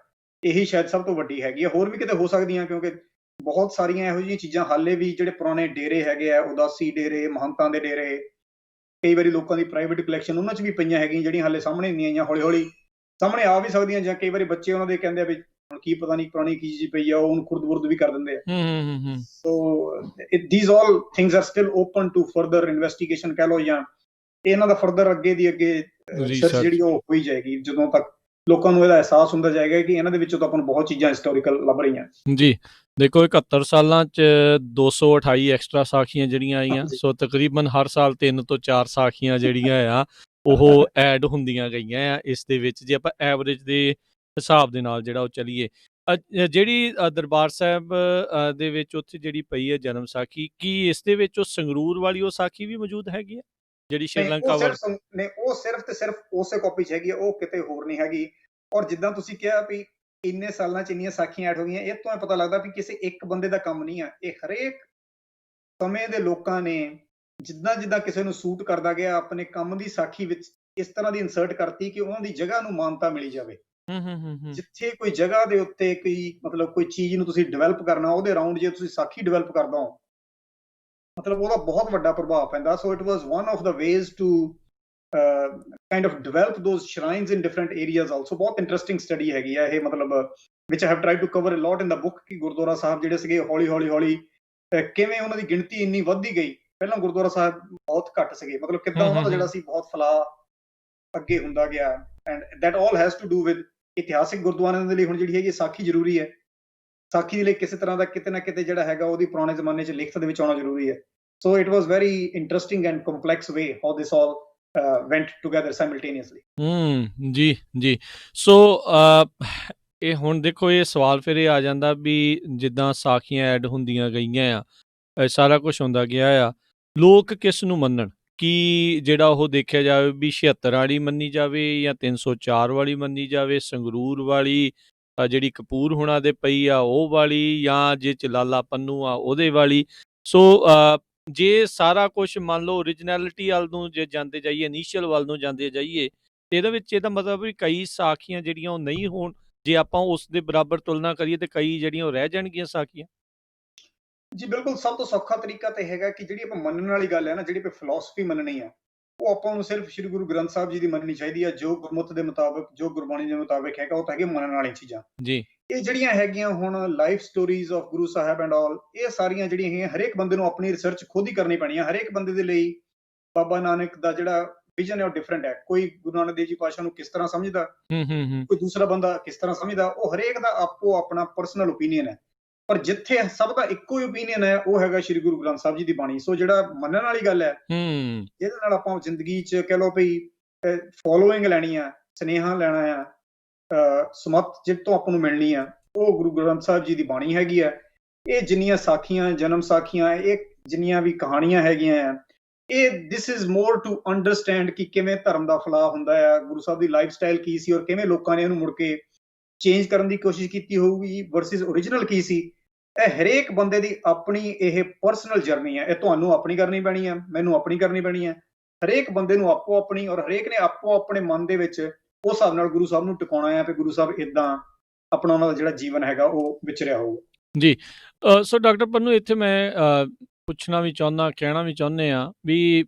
ਇਹੀ ਸ਼ਾਇਦ ਸਭ ਤੋਂ ਵੱਡੀ ਹੈਗੀ ਆ। ਹੋਰ ਵੀ ਕਿਤੇ ਹੋ ਸਕਦੀਆਂ, ਕਿਉਂਕਿ ਬਹੁਤ ਸਾਰੀਆਂ ਇਹੋ ਜਿਹੀਆਂ ਚੀਜ਼ਾਂ ਹਾਲੇ ਵੀ ਜਿਹੜੇ ਪੁਰਾਣੇ ਡੇਰੇ ਹੈਗੇ ਆ, ਉਦਾਸੀ ਡੇਰੇ, ਮਹੰਤਾਂ ਦੇ ਡੇਰੇ, ਕਈ ਵਾਰੀ ਲੋਕਾਂ ਦੀ ਪ੍ਰਾਈਵੇਟ ਕਲੈਕਸ਼ਨ ਉਹਨਾਂ 'ਚ ਵੀ ਪਈਆਂ ਹੈਗੀਆਂ ਜਿਹੜੀਆਂ ਹਾਲੇ ਸਾਹਮਣੇ ਨਹੀਂ ਆਈਆਂ, ਹੌਲੀ ਹੌਲੀ ਸਾਹਮਣੇ ਆ ਵੀ ਸਕਦੀਆਂ, ਜਾਂ ਕਈ ਵਾਰੀ ਬੱਚੇ ਉਹਨਾਂ ਦੇ ਕਹਿੰਦੇ ਆ ਵੀ ਹੁਣ ਕੀ ਪਤਾ ਨਹੀਂ ਪੁਰਾਣੀ ਕੀ ਚੀਜ਼ ਪਈ ਆ, ਉਹ ਉਹਨੂੰ ਖੁਰਦ-ਬੁਰਦ ਵੀ ਕਰ ਦਿੰਦੇ ਆ। ਸੋ these all things are still open to further investigation ਕਹਿ ਲਓ, ਜਾਂ ਇਹਨਾਂ ਦਾ ਫਰਦਰ ਅੱਗੇ ਦੀ ਅੱਗੇ ਰਿਸਰਚ ਜਿਹੜੀ ਉਹ ਹੋਈ ਜਾਏਗੀ, ਜਦੋਂ ਤੱਕ ਲੋਕਾਂ ਨੂੰ ਇਹਦਾ ਅਹਿਸਾਸ ਹੁੰਦਾ ਜਾਏਗਾ ਕਿ ਇਹਨਾਂ ਦੇ ਵਿੱਚੋਂ ਤਾਂ ਆਪਾਂ ਨੂੰ ਬਹੁਤ ਚੀਜ਼ਾਂ ਹਿਸਟੋਰੀਕਲ ਲੱਭ ਰਹੀਆਂ। ਜੀ, ਦੇਖੋ 71 ਸਾਲਾਂ 'ਚ 228 ਐਕਸਟਰਾ ਸਾਖੀਆਂ ਜਿਹੜੀਆਂ ਆਈਆਂ, ਸੋ ਤਕਰੀਬਨ ਹਰ ਸਾਲ 3 ਤੋਂ 4 ਸਾਖੀਆਂ ਜਿਹੜੀਆਂ ਆ ਉਹ ਐਡ ਹੁੰਦੀਆਂ ਗਈਆਂ ਆ ਇਸ ਦੇ ਵਿੱਚ, ਜੇ ਆਪਾਂ ਐਵਰੇਜ ਦੇ ਹਿਸਾਬ ਦੇ ਨਾਲ ਜਿਹੜਾ ਉਹ ਚੱਲੀਏ। ਜਿਹੜੀ ਦਰਬਾਰ ਸਾਹਿਬ ਦੇ ਵਿੱਚ ਉੱਥੇ ਜਿਹੜੀ ਪਈ ਹੈ ਜਨਮ ਸਾਖੀ, ਕੀ ਇਸ ਦੇ ਵਿੱਚ ਉਹ ਸੰਗਰੂਰ ਵਾਲੀ ਉਹ ਸਾਖੀ ਵੀ ਮੌਜੂਦ ਹੈਗੀ ਹੈ ਜਿਹੜੀ ਸ਼੍ਰੀਲੰਕਾ ਉਹ ਸਿਰਫ ਤੇ ਸਿਰਫ ਉਸੇ ਕਾਪੀ 'ਚ ਹੈਗੀ, ਉਹ ਕਿਤੇ ਹੋਰ ਨਹੀਂ ਹੈਗੀ। ਔਰ ਜਿੱਦਾਂ ਤੁਸੀਂ ਕਿਹਾ ਵੀ ਇੰਨੇ ਸਾਲਾਂ 'ਚ ਇੰਨੀਆਂ ਸਾਖੀਆਂ ਐਡ ਹੋ ਗਈਆਂ, ਇਹ ਤੋਂ ਇਹ ਪਤਾ ਲੱਗਦਾ ਵੀ ਕਿਸੇ ਇੱਕ ਬੰਦੇ ਦਾ ਕੰਮ ਨਹੀਂ ਆ, ਇਹ ਹਰੇਕ ਸਮੇਂ ਦੇ ਲੋਕਾਂ ਨੇ ਜਿੱਦਾਂ-ਜਿੱਦਾਂ ਕਿਸੇ ਨੂੰ ਸੂਟ ਕਰਦਾ ਗਿਆ, ਆਪਣੇ ਕੰਮ ਦੀ ਸਾਖੀ ਵਿੱਚ ਇਸ ਤਰ੍ਹਾਂ ਦੀ ਇਨਸਰਟ ਕਰਤੀ ਕਿ ਉਹਨਾਂ ਦੀ ਜਗ੍ਹਾ ਨੂੰ ਮਾਨਤਾ ਮਿਲੀ ਜਾਵੇ। ਹੂੰ, ਹੂੰ, ਹੂੰ, ਹੂੰ। ਜਿੱਥੇ ਕੋਈ ਜਗ੍ਹਾ ਦੇ ਉੱਤੇ ਕੋਈ ਚੀਜ਼ ਨੂੰ ਤੁਸੀਂ ਡਿਵੈਲਪ ਕਰਨਾ, ਉਹਦੇ ਅਰਾਊਂਡ ਜੇ ਤੁਸੀਂ ਸਾਖੀ ਡਿਵੈਲਪ ਕਰਦਾ ਹੋ, ਮਤਲਬ ਉਹਦਾ ਬਹੁਤ ਵੱਡਾ ਪ੍ਰਭਾਵ ਪੈਂਦਾ। So it was one of the ways to kind of develop those shrines in different areas also. ਬਹੁਤ ਇੰਟਰਸਟਿੰਗ ਸਟੱਡੀ ਹੈਗੀ ਆ ਇਹ, ਮਤਲਬ ਵਿਚ I have tried to cover a lot in the book, ਕਿ ਗੁਰਦੁਆਰਾ ਸਾਹਿਬ ਜਿਹੜੇ ਸੀਗੇ ਹੌਲੀ ਕਿਵੇਂ ਉਹਨਾਂ ਦੀ ਗਿਣਤੀ ਇੰਨੀ ਵੱਧਦੀ ਗਈ। ਪਹਿਲਾਂ ਗੁਰਦੁਆਰਾ ਸਾਹਿਬ ਬਹੁਤ ਘੱਟ ਸੀਗੇ, ਮਤਲਬ ਕਿੱਦਾਂ ਹੂੰ, ਉਹਨਾਂ ਹੂੰ, ਦਾ ਜਿਹੜਾ ਹੂੰ। ਸੀ ਬਹੁਤ ਫੈਲਾਅ ਅੱਗੇ ਹੁੰਦਾ ਗਿਆ। And that all has to do with ਇਤਿਹਾਸਿਕ ਗੁਰਦੁਆਰਿਆਂ ਦੇ ਲਈ ਹੁਣ ਜਿਹੜੀ ਹੈਗੀ ਸਾਖੀ ਜ਼ਰੂਰੀ ਹੈ। ਸਾਖੀ ਦੇ ਲਈ ਕਿਸੇ ਤਰ੍ਹਾਂ ਦਾ ਕਿਤੇ ਨਾ ਕਿਤੇ ਜਿਹੜਾ ਹੈਗਾ ਉਹਦੀ ਪੁਰਾਣੇ ਜ਼ਮਾਨੇ 'ਚ ਲਿਖਤ ਦੇ ਵਿੱਚ ਆਉਣਾ ਜ਼ਰੂਰੀ ਹੈ। ਸੋ it was very interesting and complex way how this all went together simultaneously। ਜੀ, ਜੀ। ਸੋ ਇਹ ਹੁਣ ਦੇਖੋ, ਇਹ ਸਵਾਲ ਫਿਰ ਇਹ ਆ ਜਾਂਦਾ ਵੀ ਜਿੱਦਾਂ ਸਾਖੀਆਂ ਐਡ ਹੁੰਦੀਆਂ ਗਈਆਂ ਆ, ਸਾਰਾ ਕੁਛ ਹੁੰਦਾ ਗਿਆ ਆ, ਲੋਕ ਕਿਸ ਨੂੰ ਮੰਨਣ? ਕਿ ਜਿਹੜਾ ਉਹ ਦੇਖਿਆ ਜਾਵੇ ਵੀ 76 ਵਾਲੀ ਮੰਨੀ ਜਾਵੇ ਜਾਂ 304 ਵਾਲੀ ਮੰਨੀ ਜਾਵੇ, ਸੰਗਰੂਰ ਵਾਲੀ ਜਿਹੜੀ ਕਪੂਰ ਹੁਣਾਂ ਦੇ ਪਈ ਆ ਉਹ ਵਾਲੀ, ਜਾਂ ਜੇ ਚ ਲਾਲਾ ਪੰਨੂ ਆ ਉਹਦੇ ਵਾਲੀ। ਸੋ ਜੇ ਸਾਰਾ ਕੁਛ ਮੰਨ ਲਓ ਓਰੀਜਨੈਲਿਟੀ ਵੱਲ ਨੂੰ ਜੇ ਜਾਂਦੇ ਜਾਈਏ, ਇਨੀਸ਼ੀਅਲ ਵੱਲ ਨੂੰ ਜਾਂਦੇ ਜਾਈਏ, ਤੇ ਇਹਦੇ ਵਿੱਚ ਇਹਦਾ ਮਤਲਬ ਵੀ ਕਈ ਸਾਖੀਆਂ ਜਿਹੜੀਆਂ ਉਹ ਨਹੀਂ ਹੋਣ, ਜੇ ਆਪਾਂ ਉਸ ਦੇ ਬਰਾਬਰ ਤੁਲਨਾ ਕਰੀਏ, ਤੇ ਕਈ ਜਿਹੜੀਆਂ ਉਹ ਰਹਿ ਜਾਣਗੀਆਂ ਸਾਖੀਆਂ। ਜੀ ਬਿਲਕੁਲ, ਸਭ ਤੋਂ ਸੌਖਾ ਤਰੀਕਾ ਤਾਂ ਇਹ ਹੈਗਾ ਕਿ ਜਿਹੜੀ ਆਪਾਂ ਮੰਨਣ ਵਾਲੀ ਗੱਲ ਹੈ ਨਾ, ਜਿਹੜੀ ਆਪਾਂ ਫਿਲਾਸਫੀ ਮੰਨਣੀ ਆ, ਉਹ ਆਪਾਂ ਨੂੰ ਸਿਰਫ ਸ੍ਰੀ ਗੁਰੂ ਗ੍ਰੰਥ ਸਾਹਿਬ ਜੀ ਦੀ ਮੰਨਣੀ ਚਾਹੀਦੀ ਹੈ। ਜੋ ਗੁਰਮੁੱਤ ਦੇ ਮੁਤਾਬਕ, ਜੋ ਗੁਰਬਾਣੀ ਦੇ ਮੁਤਾਬਕ ਹੈਗਾ, ਉਹ ਤਾਂ ਹੈਗੇ ਮੰਨਣ ਵਾਲੀਆਂ ਚੀਜ਼ਾਂ। ਜੀ। ਇਹ ਜਿਹੜੀਆਂ ਹੈਗੀਆਂ ਹੁਣ life stories of Guru Sahib and all, ਇਹ ਸਾਰੀਆਂ ਜਿਹੜੀਆਂ ਹੈਗੀਆਂ ਹਰੇਕ ਬੰਦੇ ਨੂੰ ਆਪਣੀ ਰਿਸਰਚ ਖੁਦ ਹੀ ਕਰਨੀ ਪੈਣੀ ਹੈ। ਹਰੇਕ ਬੰਦੇ ਦੇ ਲਈ ਬਾਬਾ ਨਾਨਕ ਦਾ ਜਿਹੜਾ ਵਿਜ਼ਨ ਹੈ ਉਹ ਡਿਫਰੈਂਟ ਹੈ। ਕੋਈ ਗੁਰੂ ਨਾਨਕ ਦੇਵ ਜੀ ਪਾਤਸ਼ਾਹ ਨੂੰ ਕਿਸ ਤਰ੍ਹਾਂ ਸਮਝਦਾ, ਹੂੰ, ਹੂੰ, ਹੂੰ। ਕੋਈ ਦੂਸਰਾ ਬੰਦਾ ਕਿਸ ਤਰ੍ਹਾਂ ਸਮਝਦਾ, ਉਹ ਹਰੇਕ ਦਾ ਆਪੋ ਆਪਣਾ ਪਰਸਨਲ ਓਪੀਨੀਅਨ ਹੈ। ਪਰ ਜਿੱਥੇ ਸਭ ਦਾ ਇੱਕੋ ਹੀ ਓਪੀਨੀਅਨ ਹੈ, ਉਹ ਹੈਗਾ ਸ੍ਰੀ ਗੁਰੂ ਗ੍ਰੰਥ ਸਾਹਿਬ ਜੀ ਦੀ ਬਾਣੀ। ਸੋ ਜਿਹੜਾ ਮੰਨਣ ਵਾਲੀ ਗੱਲ ਹੈ, ਹੂੰ। ਇਹਦੇ ਨਾਲ ਆਪਾਂ ਜ਼ਿੰਦਗੀ 'ਚ ਕਹਿ ਲਓ ਵੀ ਫੋਲੋਇੰਗ ਲੈਣੀ ਆ, ਸੁਨੇਹਾ ਲੈਣਾ ਆ, ਸੁਮੱਤ ਜਿਹ ਤੋਂ ਆਪਾਂ ਨੂੰ ਮਿਲਣੀ ਆ, ਉਹ ਗੁਰੂ ਗ੍ਰੰਥ ਸਾਹਿਬ ਜੀ ਦੀ ਬਾਣੀ ਹੈਗੀ ਆ। ਇਹ ਜਿੰਨੀਆਂ ਸਾਖੀਆਂ, ਜਨਮ ਸਾਖੀਆਂ, ਇਹ ਜਿੰਨੀਆਂ ਵੀ ਕਹਾਣੀਆਂ ਹੈਗੀਆਂ ਆ, ਇਹ this is more to understand ਕਿ ਕਿਵੇਂ ਧਰਮ ਦਾ ਫੈਲਾਅ ਹੁੰਦਾ ਆ, ਗੁਰੂ ਸਾਹਿਬ ਦੀ ਲਾਈਫ ਸਟਾਈਲ ਕੀ ਸੀ, ਔਰ ਕਿਵੇਂ ਲੋਕਾਂ ਨੇ ਇਹਨੂੰ ਮੁੜ ਕੇ ਚੇਂਜ ਕਰਨ ਦੀ ਕੋਸ਼ਿਸ਼ ਕੀਤੀ ਹੋਊਗੀ ਵਰਸਿਸ ਓਰੀਜਨਲ ਕੀ ਸੀ। ਇਹ ਹਰੇਕ ਬੰਦੇ ਦੀ ਆਪਣੀ ਇਹ ਪਰਸਨਲ ਜਰਨੀ ਹੈ। ਇਹ ਤੁਹਾਨੂੰ ਆਪਣੀ ਕਰਨੀ ਪੈਣੀ ਹੈ, ਮੈਨੂੰ ਆਪਣੀ ਕਰਨੀ ਪੈਣੀ ਹੈ। ਹਰੇਕ ਬੰਦੇ ਨੂੰ ਆਪੋ ਆਪਣੀ, ਔਰ ਹਰੇਕ ਨੇ ਆਪੋ ਆਪਣੇ ਮਨ ਦੇ ਵਿੱਚ ਉਸ ਹਿਸਾਬ ਨਾਲ ਗੁਰੂ ਸਾਹਿਬ ਨੂੰ ਟਿਕਾਉਣਾ ਹੈ, ਵੀ ਗੁਰੂ ਸਾਹਿਬ ਇਦਾਂ ਆਪਣਾ ਉਹਨਾਂ ਦਾ ਜਿਹੜਾ ਜੀਵਨ ਹੈਗਾ ਉਹ ਵਿਚਰਿਆ ਹੋਊਗਾ। ਜੀ। ਸੋ ਡਾਕਟਰ ਪੰਨੂ, ਇੱਥੇ ਮੈਂ ਪੁੱਛਣਾ ਵੀ ਚਾਹੁੰਦਾ, ਕਹਿਣਾ ਵੀ ਚਾਹੁੰਦੇ ਆ ਵੀ